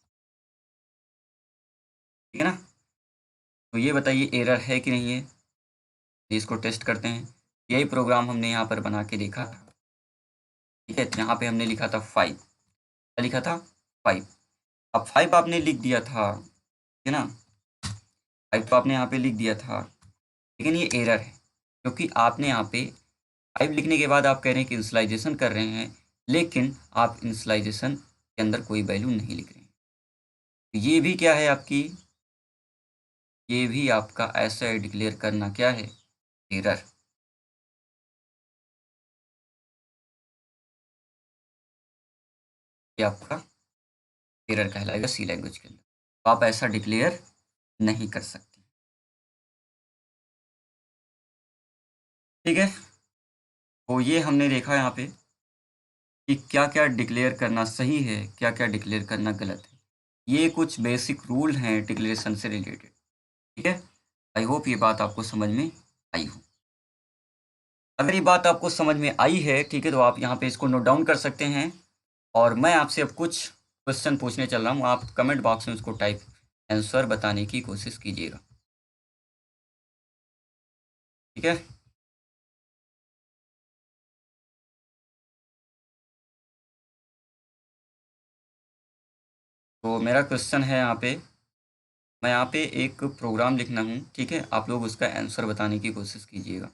ठीक है ना। तो ये बताइए एरर है कि नहीं है, तो इसको टेस्ट करते हैं। यही प्रोग्राम हमने यहाँ पर बना के देखा था। ठीक है, तो यहाँ पे हमने लिखा था 5, क्या लिखा था, 5। अब 5 आपने लिख दिया था, ठीक है ना, 5 तो आपने यहाँ पे लिख दिया था, लेकिन ये एरर है क्योंकि आपने यहाँ पे 5 लिखने के बाद आप कह रहे हैं कि इनिशियलाइजेशन कर रहे हैं, लेकिन आप इनिशियलाइजेशन के अंदर कोई वैल्यू नहीं लिख रहे हैं। तो ये भी क्या है आपकी, ये भी आपका ऐसा डिक्लेयर करना क्या है, एरर। ये आपका एरर कहलाएगा सी लैंग्वेज के अंदर। तो आप ऐसा डिक्लेयर नहीं कर सकते। ठीक है, तो ये हमने देखा यहाँ पे कि क्या क्या डिक्लेयर करना सही है, क्या क्या डिक्लेयर करना गलत है। ये कुछ बेसिक रूल हैं डिक्लेरेशन से रिलेटेड। ठीक है, आई होप ये बात आपको समझ में आई हो। अगर ये बात आपको समझ में आई है, ठीक है, तो आप यहाँ पे इसको नोट डाउन कर सकते हैं और मैं आपसे अब कुछ क्वेश्चन पूछने चल रहा हूँ, आप कमेंट बॉक्स में उसको टाइप आंसर बताने की कोशिश कीजिएगा। ठीक है, तो मेरा क्वेश्चन है यहाँ पे, मैं यहाँ पे एक प्रोग्राम लिखना हूँ, ठीक है, आप लोग उसका आंसर बताने की कोशिश कीजिएगा।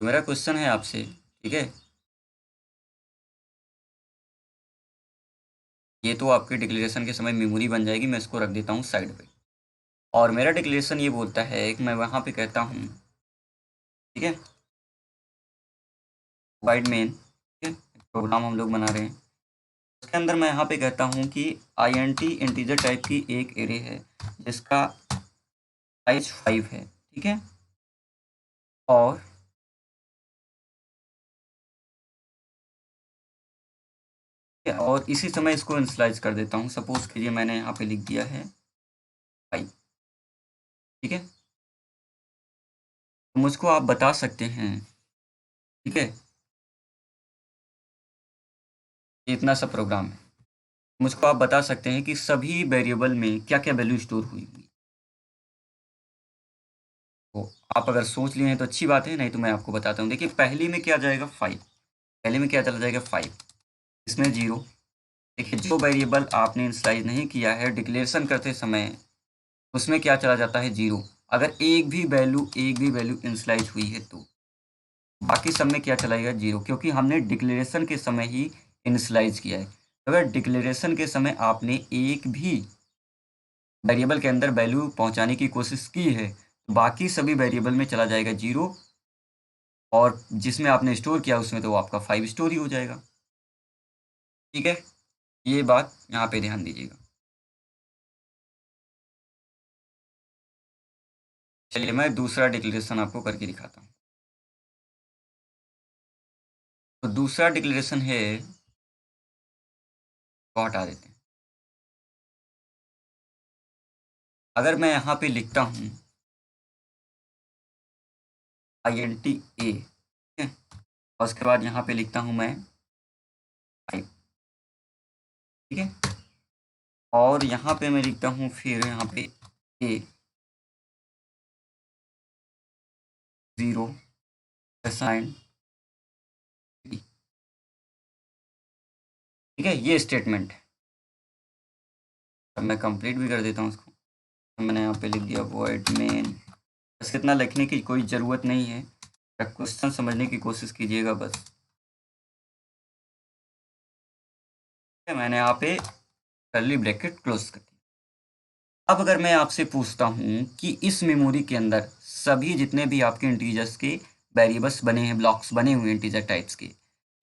तो मेरा क्वेश्चन है आपसे, ठीक है, ये तो आपके डिक्लेरेशन के समय मेमोरी बन जाएगी, मैं इसको रख देता हूँ साइड पे। और मेरा डिक्लेरेशन ये बोलता है कि मैं वहाँ पे कहता हूँ, ठीक है, वाइड मेन, ठीक है, प्रोग्राम हम लोग बना रहे हैं, उसके अंदर मैं यहाँ पे कहता हूँ कि int इंटीजर टाइप की एक एरे है जिसका साइज 5 है, ठीक है, और इसी समय इसको इनिशियलाइज कर देता हूँ। सपोज कीजिए मैंने यहाँ पे लिख दिया है 5, ठीक है, तो मुझको आप बता सकते हैं, ठीक है, ये इतना सा प्रोग्राम है, मुझको आप बता सकते हैं कि सभी वेरिएबल में क्या क्या वैल्यू स्टोर हुई होगी। तो आप अगर सोच लिए हैं तो अच्छी बात है, नहीं तो मैं आपको बताता हूँ। देखिए पहली में क्या जाएगा 5, पहले में क्या चला जाएगा 5, इसमें 0। देखिए जो वेरिएबल आपने इनिशियलाइज नहीं किया है डिक्लेरेशन करते समय, उसमें क्या चला जाता है 0। अगर एक भी वैल्यू इनिशियलाइज हुई है तो बाकी सब में क्या चलाएगा 0, क्योंकि हमने डिक्लेरेशन के समय ही इनिशियलाइज किया है। अगर डिक्लेरेशन के समय आपने एक भी वेरिएबल के अंदर वैल्यू पहुंचाने की कोशिश की है तो बाकी सभी वेरिएबल में चला जाएगा 0, और जिसमें आपने स्टोर किया उसमें तो वो आपका 5 स्टोर ही हो जाएगा, ठीक है। ये बात यहाँ पे ध्यान दीजिएगा। चलिए मैं दूसरा डिक्लेरेशन आपको करके दिखाता हूँ। तो दूसरा डिक्लेरेशन है, को हटा देते हैं। अगर मैं यहाँ पे लिखता हूँ int a, ठीक है, और उसके बाद यहाँ पे लिखता हूँ मैं 5, ठीक है, और यहाँ पे मैं लिखता हूँ फिर यहाँ पे a 0 असाइन, ठीक है, ये स्टेटमेंट है। अब मैं कंप्लीट भी कर देता हूँ उसको। तो मैंने यहाँ पे लिख दिया वॉइड मेन, बस इतना लिखने की कोई ज़रूरत नहीं है, क्वेश्चन समझने की कोशिश कीजिएगा बस। मैंने यहाँ पे कर्ली ब्रैकेट क्लोज कर दिया। अब अगर मैं आपसे पूछता हूँ कि इस मेमोरी के अंदर सभी जितने भी आपके इंटीजर्स के वेरिएबल्स बने हैं, ब्लॉक्स बने हुए हैं इंटीजर टाइप्स के,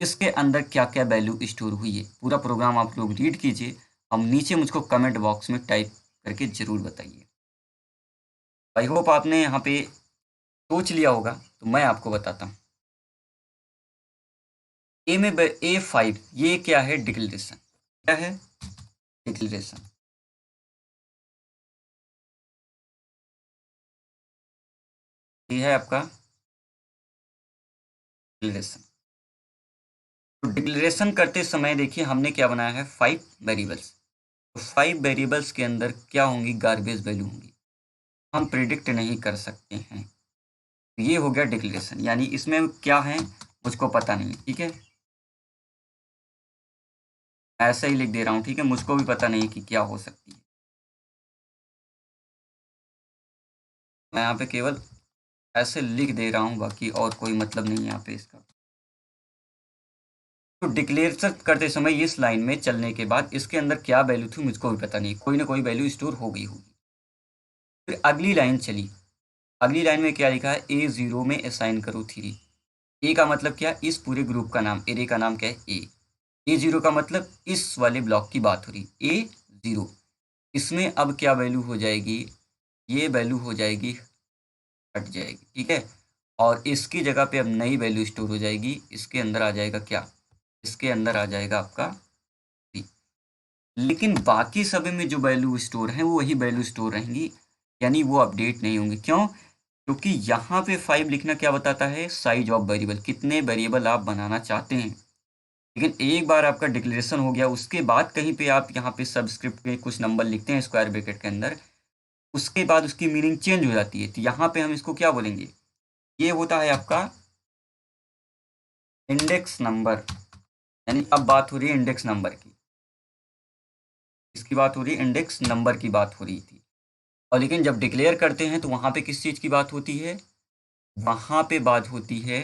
इसके अंदर क्या क्या वैल्यू स्टोर हुई है, पूरा प्रोग्राम आप लोग रीड कीजिए और नीचे मुझको कमेंट बॉक्स में टाइप करके ज़रूर बताइए। आई होप आपने यहाँ पे सोच लिया होगा, तो मैं आपको बताता हूँ। ए में A5, ये क्या है डिक्लेरेशन, क्या है डिक्लेरेशन, ये है आपका डिक्लेरेशन। तो डिक्लेरेशन करते समय देखिए हमने क्या बनाया है 5 वेरिएबल्स, तो 5 वेरिएबल्स के अंदर क्या होंगी, गार्बेज वैल्यू होंगी, हम प्रिडिक्ट नहीं कर सकते हैं। तो ये हो गया डिक्लेरेशन, यानी इसमें क्या है मुझको पता नहीं है, ठीक है, ऐसा ही लिख दे रहा हूँ, ठीक है, मुझको भी पता नहीं है कि क्या हो सकती है। मैं यहाँ पे केवल ऐसे लिख दे रहा हूँ, बाकी और कोई मतलब नहीं है यहाँ पे इसका। तो डिक्लेरेशन करते समय इस लाइन में चलने के बाद इसके अंदर क्या वैल्यू थी मुझको भी पता नहीं, कोई ना कोई वैल्यू स्टोर हो गई होगी। फिर अगली लाइन चली, अगली लाइन में क्या लिखा है, A0 में असाइन करो 3। ए का मतलब क्या, इस पूरे ग्रुप का नाम, एरे का नाम क्या है A0 का मतलब इस वाले ब्लॉक की बात हो रही, A0, इसमें अब क्या वैल्यू हो जाएगी, ये वैल्यू हो जाएगी, हट जाएगी, ठीक है, और इसकी जगह पे अब नई वैल्यू स्टोर हो जाएगी, इसके अंदर आ जाएगा क्या, इसके अंदर आ जाएगा आपका 3। लेकिन बाकी सभी में जो वैल्यू स्टोर हैं वो वही वैल्यू स्टोर रहेंगी, यानी वो अपडेट नहीं होंगी। क्यों, क्योंकि यहाँ पे 5 लिखना क्या बताता है, साइज ऑफ वेरिएबल, कितने वेरिएबल आप बनाना चाहते हैं। लेकिन एक बार आपका डिक्लेरेशन हो गया उसके बाद कहीं पे आप यहाँ पे सबस्क्रिप्ट में कुछ नंबर लिखते हैं स्क्वायर ब्रैकेट के अंदर, उसके बाद उसकी मीनिंग चेंज हो जाती है। तो यहाँ पे हम इसको क्या बोलेंगे, ये होता है आपका इंडेक्स नंबर, यानी अब बात हो रही है इंडेक्स नंबर की, इसकी बात हो रही है, इंडेक्स नंबर की बात हो रही थी। और लेकिन जब डिक्लेयर करते हैं तो वहाँ पे किस चीज़ की बात होती है, वहाँ पे बात होती है,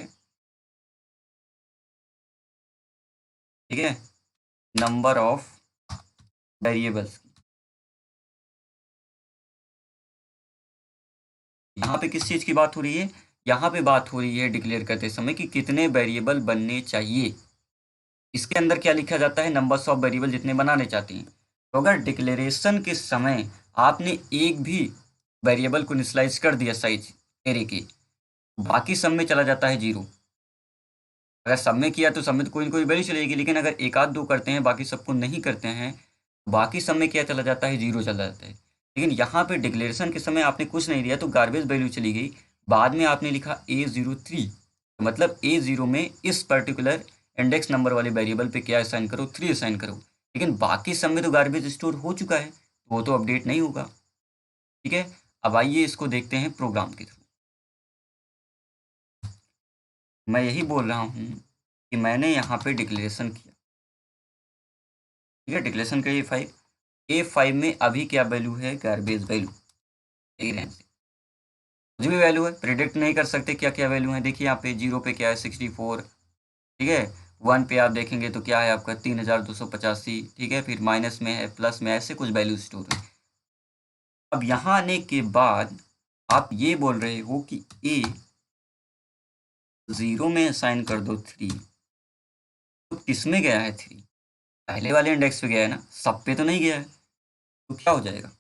ठीक है, नंबर ऑफ वेरिएबल्स की, यहाँ पे किस चीज़ की बात हो रही है? यहाँ पे बात हो रही है डिक्लेयर करते समय कि कितने वेरिएबल बनने चाहिए। इसके अंदर क्या लिखा जाता है? नंबर्स ऑफ वेरिएबल जितने बनाने चाहते हैं। तो अगर डिक्लेरेशन के समय आपने एक भी वेरिएबल को इनिशियलाइज कर दिया साइज एरे के, बाकी सब में चला जाता है 0। अगर सब में किया तो सब में तो कोई ना कोई वैल्यू चलेगी, लेकिन अगर एक आध दो करते हैं बाकी सबको नहीं करते हैं, बाकी सब में क्या चला जाता है? 0 चला जाता है। लेकिन यहाँ पे डिक्लेरेशन के समय आपने कुछ नहीं दिया तो गार्बेज वैल्यू चली गई। बाद में आपने लिखा A03, तो मतलब A0 में इस पर्टिकुलर इंडेक्स नंबर वाले वेरिएबल पे क्या असाइन करो? 3 असाइन करो। लेकिन बाकी सब में तो गार्बेज स्टोर हो चुका है, तो वो तो अपडेट नहीं होगा। ठीक है, अब आइए इसको देखते हैं प्रोग्राम के थ्रू। मैं यही बोल रहा हूँ कि मैंने यहाँ पे डिक्लेरेशन किया, ठीक है, डिक्लेरेशन का A5 में अभी क्या वैल्यू है? Garbage value. कुछ भी वैल्यू है, प्रिडिक्ट नहीं कर सकते क्या क्या वैल्यू है। देखिए यहाँ पे 0 पे क्या है? 64। ठीक है, 1 पे आप देखेंगे तो क्या है आपका? 3285। ठीक है, फिर माइनस में है, प्लस में, ऐसे कुछ वैल्यू स्टोर है। अब यहाँ आने के बाद आप ये बोल रहे हो कि A0 में असाइन कर दो 3, तो किस में गया है 3? पहले वाले इंडेक्स पे गया है ना, सब पे तो नहीं गया है। तो क्या हो जाएगा?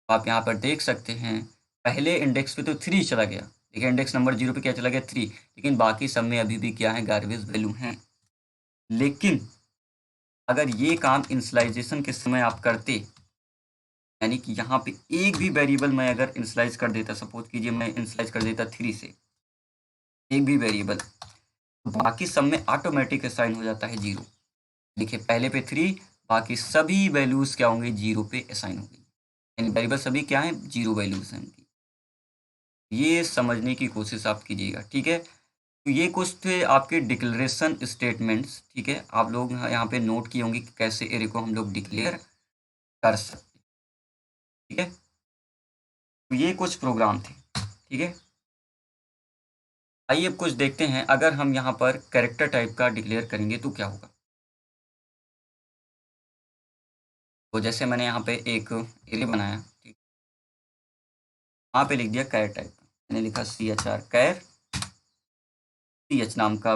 आप यहाँ पर देख सकते हैं, पहले इंडेक्स पे तो 3 चला गया। देखिए इंडेक्स नंबर 0 पे क्या चला गया? 3। लेकिन बाकी सब में अभी भी क्या है? गार्बेज वैल्यू है। लेकिन अगर ये काम इनिशियलाइजेशन के समय आप करते, यानी कि यहाँ पे एक भी वेरिएबल मैं अगर इनिशियलाइज कर देता, सपोज कीजिए मैं इनिशियलाइज कर देता 3 से, एक भी वेरिएबल, तो बाकी सब में ऑटोमेटिक असाइन हो जाता है 0। देखिए पहले पे 3, बाकी सभी वैल्यूज क्या होंगे? 0 पे असाइन होंगे, यानी वेरिएबल सभी क्या है? 0 वैल्यूज हैं उनकी। ये समझने की कोशिश आप कीजिएगा, ठीक है। तो ये कुछ थे आपके डिक्लेरेशन स्टेटमेंट्स, ठीक है। आप लोग यहाँ पे नोट किए होंगे कि कैसे एरे को हम लोग डिक्लेयर कर सकते हैं, ठीक है। तो ये कुछ प्रोग्राम थे, ठीक है। आइए अब कुछ देखते हैं, अगर हम यहाँ पर कैरेक्टर टाइप का डिक्लेयर करेंगे तो क्या होगा। तो जैसे मैंने यहाँ पे एक एरे बनाया, ठीक, वहाँ पे लिख दिया कैर टाइप का, मैंने लिखा CHR कैर, CH नाम का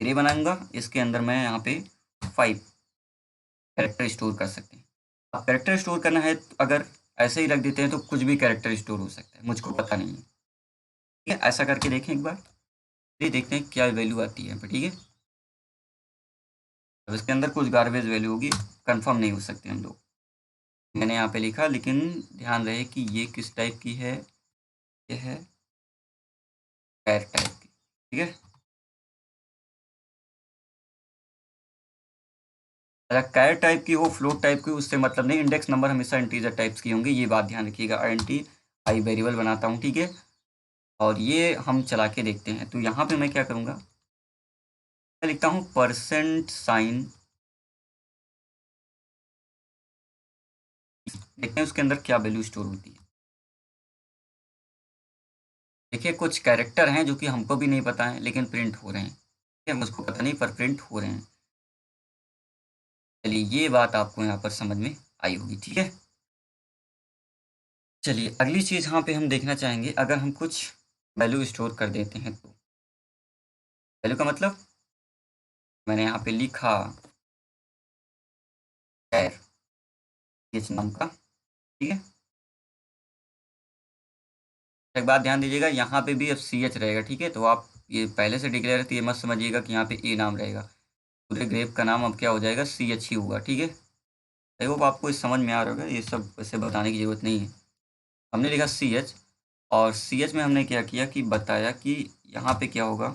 एरे बनाऊंगा। इसके अंदर मैं यहाँ पे 5 कैरेक्टर स्टोर कर सकते हैं। अब कैरेक्टर स्टोर करना है तो अगर ऐसे ही रख देते हैं तो कुछ भी कैरेक्टर स्टोर हो सकता है, मुझको पता नहीं है, ठीक है। ऐसा करके देखें एक बार, ये देखते हैं क्या वैल्यू आती है यहाँ पे, ठीक है। अब इसके अंदर कुछ गार्बेज वैल्यू होगी, कंफर्म नहीं हो सकते हम लोग। मैंने यहाँ पे लिखा, लेकिन ध्यान रहे कि ये किस टाइप की है, ये है कैर टाइप की, ठीक है। अगर कैर टाइप की हो, फ्लोट टाइप की, उससे मतलब नहीं, इंडेक्स नंबर हमेशा इंटीजर टाइप्स की होंगे, ये बात ध्यान रखिएगा। आई वेरिएबल बनाता हूँ, ठीक है। और ये हम चला के देखते हैं, तो यहाँ पे मैं क्या करूँगा, मैं लिखता हूँ %, देखते हैं उसके अंदर क्या वैल्यू स्टोर होती है। देखिए कुछ कैरेक्टर हैं जो कि हमको भी नहीं पता है, लेकिन प्रिंट हो रहे हैं, ठीक है। मुझको पता नहीं पर प्रिंट हो रहे हैं। चलिए ये बात आपको यहाँ पर समझ में आई होगी, ठीक है। चलिए अगली चीज़ यहाँ पे हम देखना चाहेंगे, अगर हम कुछ वैल्यू स्टोर कर देते हैं तो वैल्यू का मतलब मैंने यहाँ पे लिखा कैर, एच नाम का, ठीक है। एक बात ध्यान दीजिएगा, यहाँ पे भी अब CH रहेगा, ठीक है। तो आप ये पहले से डिक्लेयर है तो ये मत समझिएगा कि यहाँ पे ए नाम रहेगा, पूरे ग्रेप का नाम अब क्या हो जाएगा? CH ही होगा, ठीक है। आई होप आपको इस समझ में आ रहा होगा, ये सब वैसे बताने की ज़रूरत नहीं है। हमने लिखा CH, और CH में हमने क्या किया कि बताया कि यहाँ पे क्या होगा?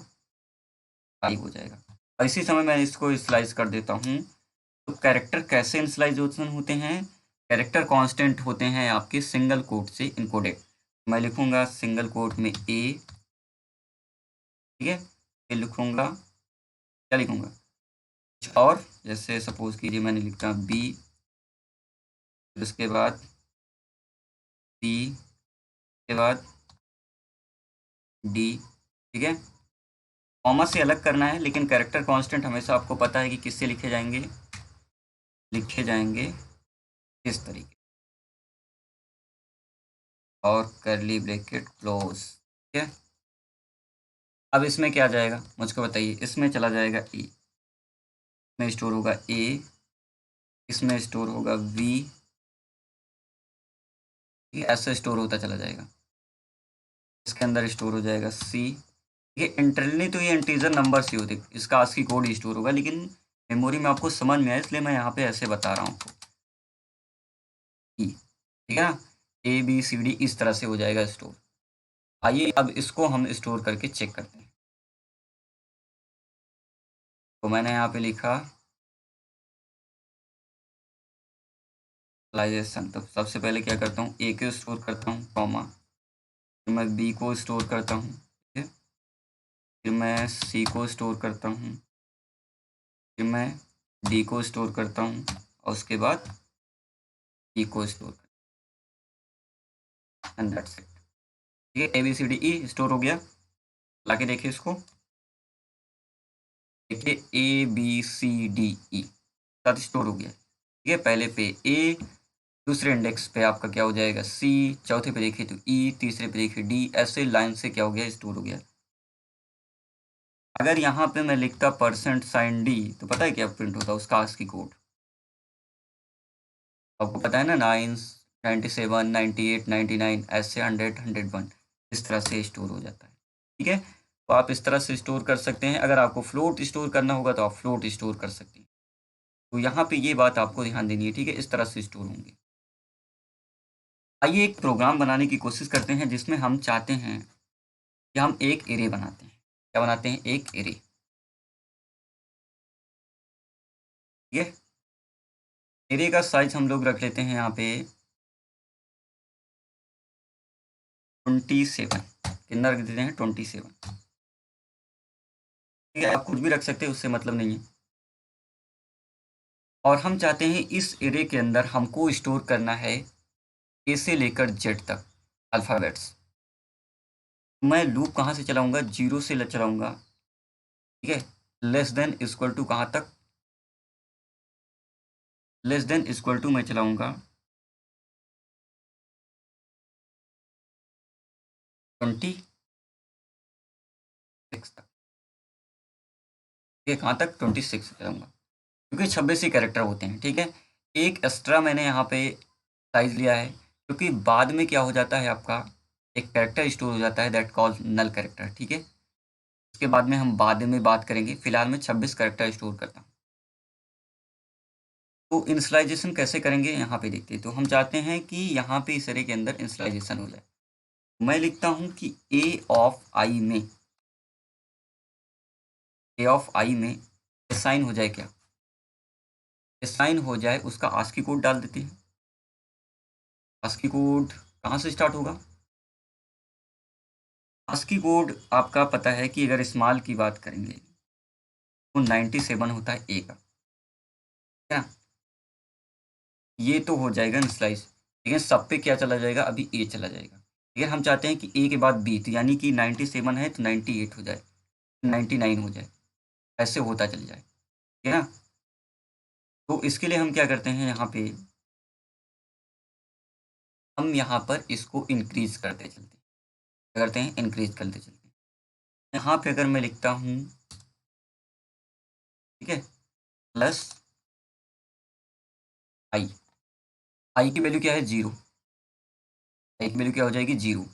5 हो जाएगा। और इसी समय मैं इसको स्लाइस कर देता हूँ। तो कैरेक्टर कैसे इनिशियलाइजेशन होते हैं? कैरेक्टर कांस्टेंट होते हैं आपके सिंगल कोट से इनकोडेड। मैं लिखूंगा सिंगल कोट में A, ठीक है। फिर लिखूंगा, क्या लिखूंगा? कुछ और, जैसे सपोज कीजिए मैंने लिखा B, फिर उसके बाद C, के बाद D, ठीक है। कॉमा से अलग करना है, लेकिन कैरेक्टर कांस्टेंट हमेशा आपको पता है कि किससे लिखे जाएंगे? लिखे जाएंगे इस तरीके, और करली ब्रैकेट क्लोज, ठीक है। अब इसमें क्या जाएगा मुझको बताइए, इसमें चला जाएगा ए, इसमें स्टोर होगा ए, इसमें स्टोर होगा वी, ऐसे स्टोर होता चला जाएगा, इसके अंदर स्टोर हो जाएगा सी। ये इंटरनली तो ये इंटीजर नंबर ही होते, इसका ASCII कोड ही स्टोर होगा, लेकिन मेमोरी में आपको समझ में आए इसलिए मैं यहाँ पे ऐसे बता रहा हूँ आपको, ठीक है ना। ABCD इस तरह से हो जाएगा स्टोर। आइए अब इसको हम स्टोर करके चेक करते हैं। तो मैंने यहाँ पे लिखा इनिशियलाइजेशन, तो सबसे पहले क्या करता हूँ, ए को स्टोर करता हूँ कॉमा, फिर मैं बी को स्टोर करता हूँ, ठीक है, फिर मैं सी को स्टोर करता हूँ, फिर मैं डी को स्टोर करता हूँ और उसके बाद ई को स्टोर करता हूँ, एंड दैट्स इट। ठीक है, ABCDE स्टोर हो गया। लाके देखिए इसको, देखिए ABCDE साथ स्टोर हो गया। ठीक है, पहले पे ए, दूसरे इंडेक्स पे आपका क्या हो जाएगा सी, चौथे पे देखिए तो ई, तीसरे पे देखिए डी, ऐसे लाइन से क्या हो गया स्टोर हो गया। अगर यहाँ पे मैं लिखता %d तो पता है क्या प्रिंट होता उसका ASCII कोड, आपको पता है ना, 9, 97, 98, 99 ऐसे 100, 101 इस तरह से स्टोर हो जाता है। ठीक है, तो आप इस तरह से स्टोर कर सकते हैं। अगर आपको फ्लोट स्टोर करना होगा तो आप फ्लोट स्टोर कर सकते हैं। तो यहाँ पे ये बात आपको ध्यान देनी है, ठीक है, इस तरह से स्टोर होंगे। आइए एक प्रोग्राम बनाने की कोशिश करते हैं जिसमें हम चाहते हैं कि हम एक एरे बनाते हैं। क्या बनाते हैं, एक एरे। ठीक है, एरे का साइज हम लोग रख लेते हैं यहाँ पे 27, कितना रख देते हैं 27। ठीक है, आप कुछ भी रख सकते हैं, उससे मतलब नहीं है। और हम चाहते हैं इस एरे के अंदर हमको स्टोर करना है ए से लेकर जेड तक अल्फ़ाबेट्स। मैं लूप कहाँ से चलाऊँगा, 0 से चलाऊँगा। ठीक है, लेस देन इक्वल टू कहाँ तक, लेस देन इक्वल टू मैं चलाऊँगा 26 तक। ठीक है, कहाँ तक, 26 चलाऊँगा, क्योंकि 26 ही कैरेक्टर होते हैं। ठीक है, एक एक्स्ट्रा मैंने यहाँ पे साइज़ लिया है, क्योंकि बाद में क्या हो जाता है आपका एक कैरेक्टर स्टोर हो जाता है दैट कॉल्ड नल कैरेक्टर। ठीक है, उसके बाद में हम बाद में बात करेंगे, फिलहाल मैं 26 कैरेक्टर स्टोर करता हूँ। तो इनिशियलाइजेशन कैसे करेंगे यहाँ पे देखते हैं। तो हम चाहते हैं कि यहाँ पे इस एरे के अंदर इनिशियलाइजेशन हो जाए। मैं लिखता हूँ कि ए ऑफ आई में असाइन हो जाए, क्या असाइन हो जाए, उसका ASCII कोड डाल देते हैं। ASCII कोड कहाँ से स्टार्ट होगा, ASCII कोड आपका पता है कि अगर स्मॉल की बात करेंगे तो 97 होता है ए का, क्या ये तो हो जाएगा इनिशियलाइज। लेकिन सब पे क्या चला जाएगा, अभी ए चला जाएगा। लेकिन हम चाहते हैं कि ए के बाद बी, तो यानी कि 97 है तो 98 हो जाए, 99 हो जाए, ऐसे होता चल जाए। ठीक है ना। तो इसके लिए हम क्या करते हैं, यहाँ पे हम यहाँ पर इसको इंक्रीज करते चलते हैं। क्या करते हैं, इंक्रीज करते चलते हैं। यहाँ पे अगर मैं लिखता हूँ, ठीक है, प्लस आई, आई की वैल्यू क्या है 0, आई की वैल्यू क्या हो जाएगी 0।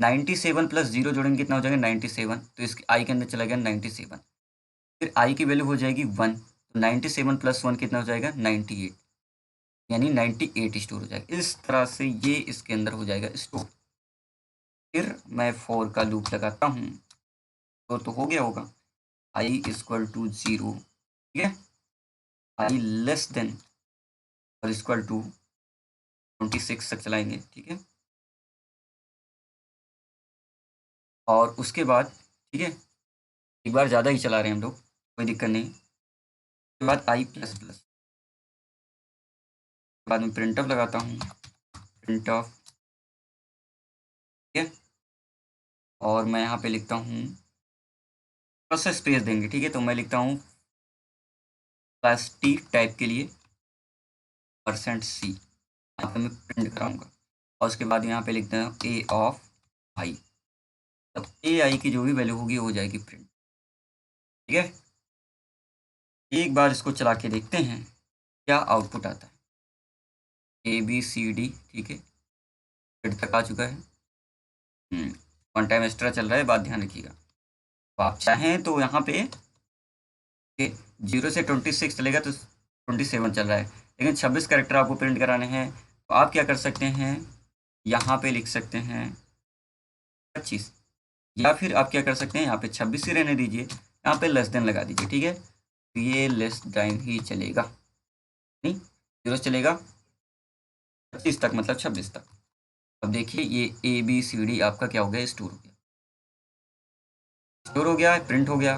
97 प्लस 0 जोड़ेंगे कितना हो जाएगा 97, तो इसके आई के अंदर चला गया 97। फिर आई की वैल्यू हो जाएगी 1, तो 97 प्लस 1 कितना हो जाएगा 98, यानी 98 स्टोर हो जाएगा। इस तरह से ये इसके अंदर हो जाएगा स्टोर। फिर मैं फॉर का लूप लगाता हूँ, तो हो गया होगा आई इक्वल टू 0, ठीक है, आई लेस देन और इक्वल टू 26 तक चलाएंगे। ठीक है, और उसके बाद, ठीक है, एक बार ज़्यादा ही चला रहे हैं हम लोग, कोई दिक्कत नहीं। उसके बाद आई प्लस प्लस, बाद में प्रिंट ऑफ लगाता हूँ, प्रिंट ऑफ, ठीक है, और मैं यहाँ पे लिखता हूँ, थोड़ा सा स्पेस देंगे। ठीक है, तो मैं लिखता हूँ +T टाइप के लिए %C, यहाँ पे मैं प्रिंट कराऊंगा। और उसके बाद यहाँ पे लिखते हैं ए ऑफ आई, तब ए आई की जो भी वैल्यू होगी हो जाएगी प्रिंट। ठीक है, एक बार इसको चला के देखते हैं क्या आउटपुट आता है। ABCD, ठीक है, प्रिंट तक आ चुका है। वन टाइम एक्स्ट्रा चल रहा है, बात ध्यान रखिएगा। तो आप चाहें तो यहाँ पे 0 से 26 चलेगा तो 27 चल रहा है, लेकिन 26 कैरेक्टर आपको प्रिंट कराने हैं, तो आप क्या कर सकते हैं, यहाँ पे लिख सकते हैं 25, या फिर आप क्या कर सकते हैं, यहाँ पे 26 ही रहने दीजिए, यहाँ पे लेस देन लगा दीजिए। ठीक है, तो ये लेस देन ही चलेगा, नहीं 0 चलेगा 25 तक, मतलब 26 तक। अब देखिए ये ABCD आपका क्या हो गया, स्टोर हो गया, स्टोर हो गया, प्रिंट हो गया।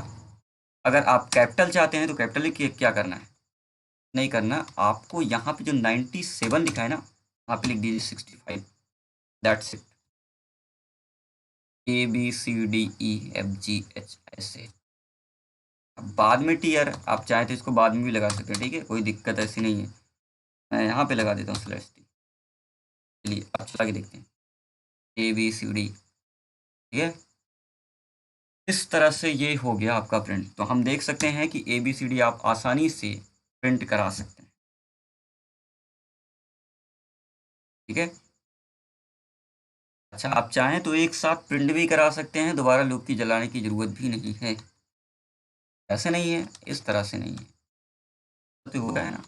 अगर आप कैपिटल चाहते हैं तो कैपिटल लिखिए, क्या करना है, नहीं करना आपको, यहाँ पे जो 97 लिखा है ना, वहाँ पे लिख दीजिए 65, दैट्स इट। ABCDEFGH ऐसे। अब बाद में टीयर आप चाहें तो इसको बाद में भी लगा सकते हैं, ठीक है, कोई दिक्कत ऐसी नहीं है। मैं यहाँ पे लगा देता हूँ स्लैश टी। चलिए अब चला के देखते हैं ABCD, ठीक है, इस तरह से ये हो गया आपका प्रिंट। तो हम देख सकते हैं कि ABCD आप आसानी से प्रिंट करा सकते हैं। ठीक है, अच्छा आप चाहें तो एक साथ प्रिंट भी करा सकते हैं, दोबारा लूप की जलाने की ज़रूरत भी नहीं है। ऐसे नहीं है, इस तरह से नहीं है, तो हो रहा है ना।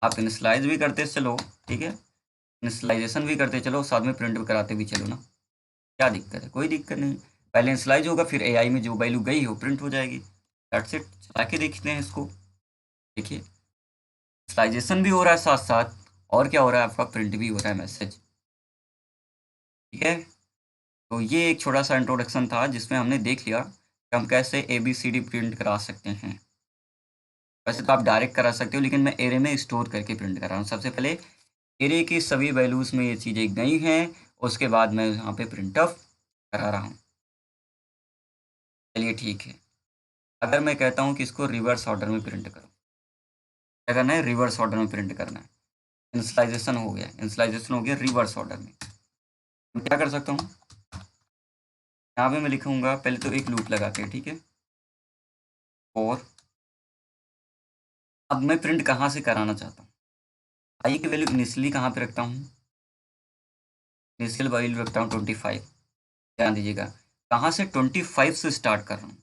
आप इनिशियलाइज भी करते चलो, ठीक है, इनिशियलाइजेशन भी करते चलो, साथ में प्रिंट भी कराते भी चलो ना, क्या दिक्कत है, कोई दिक्कत नहीं। पहले इनिशियलाइज होगा, फिर AI में जो वैल्यू गई हो प्रिंट हो जाएगी, दैट्स इट। चला के देखते हैं इसको, देखिए इनिशियलाइजेशन भी हो रहा है साथ साथ, और क्या हो रहा है, आपका प्रिंट भी हो रहा है मैसेज। ठीक है, तो ये एक छोटा सा इंट्रोडक्शन था जिसमें हमने देख लिया कि हम कैसे ABCD प्रिंट करा सकते हैं। वैसे तो आप डायरेक्ट करा सकते हो, लेकिन मैं एरे में स्टोर करके प्रिंट कर रहा हूँ। सबसे पहले एरे की सभी वैल्यूज़ में ये चीज़ें गई हैं, उसके बाद मैं यहाँ पे प्रिंट ऑफ करा रहा हूँ। चलिए ठीक है, अगर मैं कहता हूँ कि इसको रिवर्स ऑर्डर में प्रिंट करो, क्या करना है, रिवर्स ऑर्डर में प्रिंट करना है। इनिशियलाइजेशन हो गया, इनिशियलाइजेशन हो गया रिवर्स ऑर्डर में, मैं क्या कर सकता हूँ, यहाँ पे मैं लिखूँगा पहले तो एक लूप लगा के, ठीक है, और अब मैं प्रिंट कहाँ से कराना चाहता हूँ, आई की वैल्यू इनिशियली कहाँ पे रखता हूँ, इनिशियल वैल्यू रखता हूँ 25। ध्यान दीजिएगा, कहाँ से 25 से स्टार्ट कर रहा हूँ।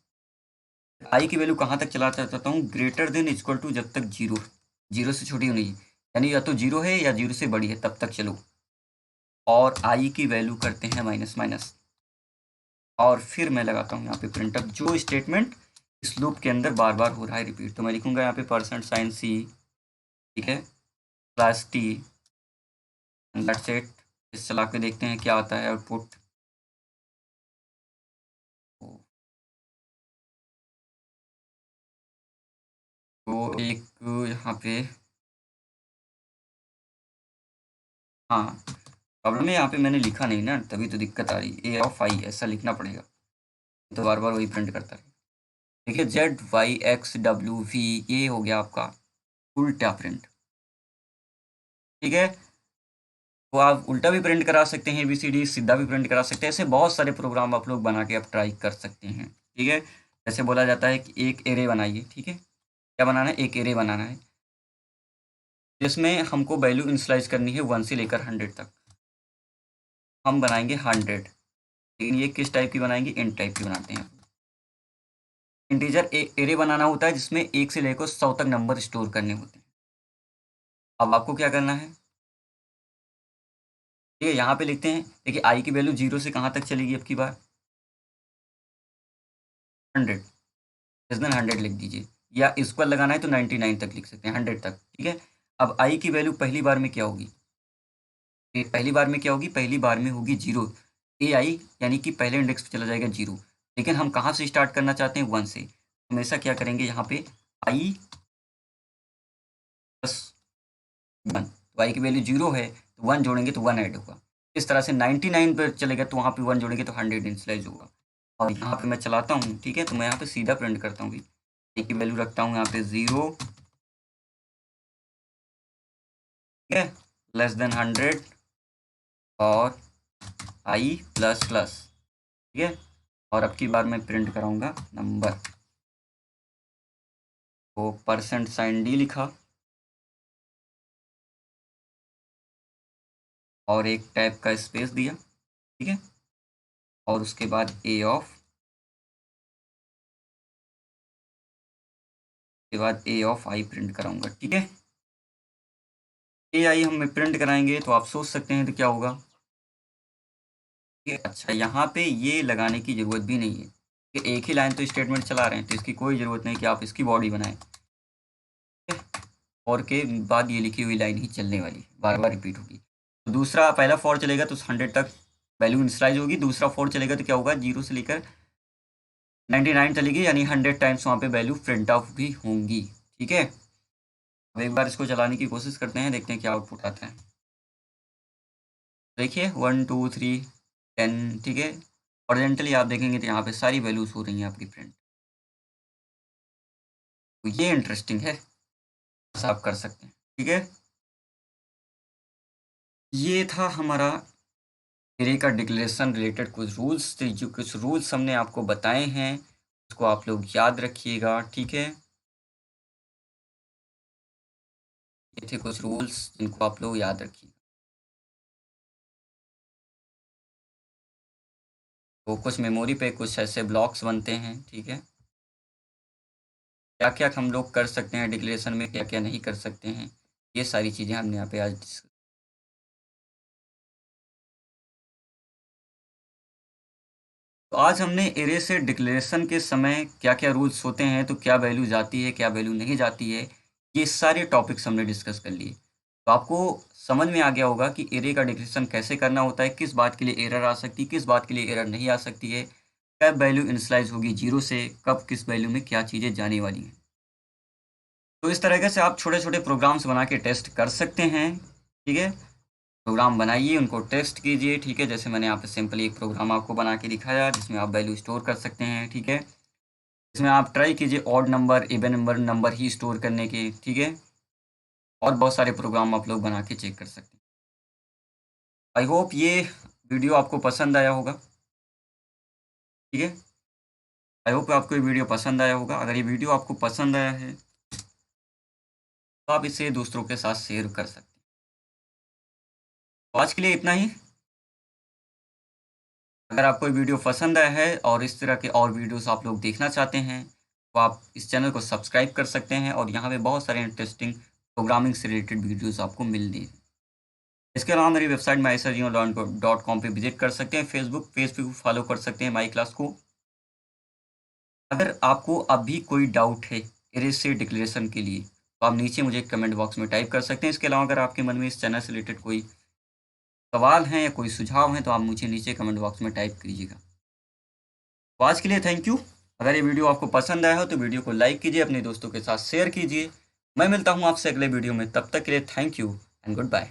आई की वैल्यू कहाँ तक चला चाहता हूँ, ग्रेटर देन इक्वल टू, जब तक जीरो, जीरो से छोटी होनी चाहिए, यानी या तो जीरो है या जीरो से बड़ी है तब तक चलो, और आई की वैल्यू करते हैं माइनस माइनस, और फिर मैं लगाता हूँ यहाँ पे प्रिंट अप, जो स्टेटमेंट इस लूप के अंदर बार बार हो रहा है रिपीट। तो मैं लिखूंगा यहाँ पे %C, ठीक है, प्लस T, दैट्स इट। इस चला के देखते हैं क्या आता है आउटपुट। तो एक यहाँ पे, हाँ प्रॉब्लम है यहाँ पे मैंने लिखा नहीं ना, तभी तो दिक्कत आ रही, A ऑफ आई ऐसा लिखना पड़ेगा, तो बार बार वही प्रिंट करता है। देखिए ZYXWV, ये हो गया आपका उल्टा प्रिंट। ठीक है, तो आप उल्टा भी प्रिंट करा सकते हैं ABCD, सीधा भी प्रिंट करा सकते हैं, ऐसे बहुत सारे प्रोग्राम आप लोग बना के आप ट्राई कर सकते हैं। ठीक है, जैसे बोला जाता है कि एक एरे बनाइए, ठीक है, क्या बनाना है, एक एरे बनाना है जिसमें हमको वैल्यू इनिशियलाइज करनी है 1 से लेकर 100 तक। हम बनाएंगे 100, लेकिन ये किस टाइप की बनाएंगे, इंट टाइप की बनाते हैं। इंटीजर एरे बनाना होता है जिसमें 1 से लेकर 100 तक नंबर स्टोर करने होते हैं। अब आपको क्या करना है, ठीक है, यहाँ पे लिखते हैं, देखिए आई की वैल्यू 0 से कहाँ तक चलेगी, अब की बार 100, लेस देन 100 लिख दीजिए, या इक्वल लगाना है तो 99 तक लिख सकते हैं, 100 तक। ठीक है, अब आई की वैल्यू पहली बार में क्या होगी, पहली बार में क्या होगी, पहली बार में होगी 0। AI यानी कि पहले इंडेक्स पे चला जाएगा 0, लेकिन हम कहाँ से स्टार्ट करना चाहते हैं, 1 से। हमेशा क्या करेंगे, यहाँ पे आई प्लस 1, तो आई की वैल्यू 0 है तो 1 जोड़ेंगे तो 1 ऐड होगा। इस तरह से 99 पर चलेगा तो वहाँ पे 1 जोड़ेंगे तो 100 इनिशियलाइज होगा। और यहाँ पे मैं चलाता हूँ, ठीक है, तो मैं यहाँ पे सीधा प्रिंट करता हूँ, ए की वैल्यू रखता हूँ यहाँ पे 0, ठीक है, लेस देन 100, और i प्लस प्लस, ठीक है। और अब की बार मैं प्रिंट कराऊंगा नंबर, तो %d लिखा और एक टैब का स्पेस दिया, ठीक है। और उसके बाद a ऑफ, के बाद a ऑफ i प्रिंट कराऊंगा, ठीक है। ए आई हम प्रिंट कराएंगे तो आप सोच सकते हैं तो क्या होगा कि अच्छा यहाँ पे ये लगाने की ज़रूरत भी नहीं है कि एक ही लाइन तो स्टेटमेंट चला रहे हैं, तो इसकी कोई ज़रूरत नहीं कि आप इसकी बॉडी बनाएं, ठीक है? और के बाद ये लिखी हुई लाइन ही चलने वाली, बार बार रिपीट होगी। तो दूसरा, पहला फॉर चलेगा तो 100 तक वैल्यू इनिशियलाइज होगी, दूसरा फॉर चलेगा तो क्या होगा 0 से लेकर 99 चलेगी, यानी 100 टाइम्स वहाँ पे वैल्यू प्रिंट ऑफ भी होंगी, ठीक है। अब एक बार इसको चलाने की कोशिश करते हैं, देखते हैं क्या आउटपुट आता है। देखिए 1 2 3 10, ठीक है। हॉरिजॉन्टली आप देखेंगे तो यहाँ पे सारी वैल्यूज हो रही हैं आपकी प्रिंट, तो ये इंटरेस्टिंग है, ऐसा आप कर सकते हैं, ठीक है। ये था हमारा एरे का डिक्लेरेशन रिलेटेड कुछ रूल्स, तो जो कुछ रूल्स हमने आपको बताए हैं उसको आप लोग याद रखिएगा, ठीक है। ये थे कुछ रूल्स जिनको आप लोग याद रखिएगा। तो कुछ मेमोरी पे कुछ ऐसे ब्लॉक्स बनते हैं, ठीक है। क्या क्या हम लोग कर सकते हैं डिक्लेरेशन में, क्या क्या नहीं कर सकते हैं, ये सारी चीज़ें हमने यहाँ पे आज डिस्कस। तो आज हमने एरे से डिक्लेरेशन के समय क्या क्या रूल्स होते हैं, तो क्या वैल्यू जाती है क्या वैल्यू नहीं जाती है, ये सारे टॉपिक्स हमने डिस्कस कर लिए। तो आपको समझ में आ गया होगा कि एरे का डिक्लेरेशन कैसे करना होता है, किस बात के लिए एरर आ सकती है, किस बात के लिए एरर नहीं आ सकती है, कब वैल्यू इनिशियलाइज होगी 0 से, कब किस वैल्यू में क्या चीज़ें जाने वाली हैं। तो इस तरीके से आप छोटे छोटे प्रोग्राम्स बना के टेस्ट कर सकते हैं, ठीक है। प्रोग्राम बनाइए, उनको टेस्ट कीजिए, ठीक है। जैसे मैंने यहाँ पे सिंपली एक प्रोग्राम आपको बना के दिखाया जिसमें आप वैल्यू स्टोर कर सकते हैं, ठीक है। इसमें आप ट्राई कीजिए odd number even number number ही स्टोर करने के, ठीक है। और बहुत सारे प्रोग्राम आप लोग बना के चेक कर सकते हैं। आई होप ये वीडियो आपको पसंद आया होगा, ठीक है। आई होप आपको ये वीडियो पसंद आया होगा। अगर ये वीडियो आपको पसंद आया है तो आप इसे दूसरों के साथ शेयर कर सकते हैं। तो आज के लिए इतना ही। अगर आपको ये वीडियो पसंद आया है और इस तरह के और वीडियोस आप लोग देखना चाहते हैं तो आप इस चैनल को सब्सक्राइब कर सकते हैं, और यहाँ पे बहुत सारे इंटरेस्टिंग प्रोग्रामिंग से रिलेटेड वीडियोस आपको मिल रही हैं। इसके अलावा मेरी वेबसाइट mysurgeon.com पे विजिट कर सकते हैं, फेसबुक पेज पे फॉलो कर सकते हैं माई क्लास को। अगर आपको अभी कोई डाउट है एरे से डिक्लेरेशन के लिए तो आप नीचे मुझे कमेंट बॉक्स में टाइप कर सकते हैं। इसके अलावा अगर आपके मन में इस चैनल से रिलेटेड कोई सवाल हैं या कोई सुझाव हैं तो आप मुझे नीचे कमेंट बॉक्स में टाइप कीजिएगा। तो आज के लिए थैंक यू। अगर ये वीडियो आपको पसंद आया हो तो वीडियो को लाइक कीजिए, अपने दोस्तों के साथ शेयर कीजिए। मैं मिलता हूँ आपसे अगले वीडियो में, तब तक के लिए thank you and good bye.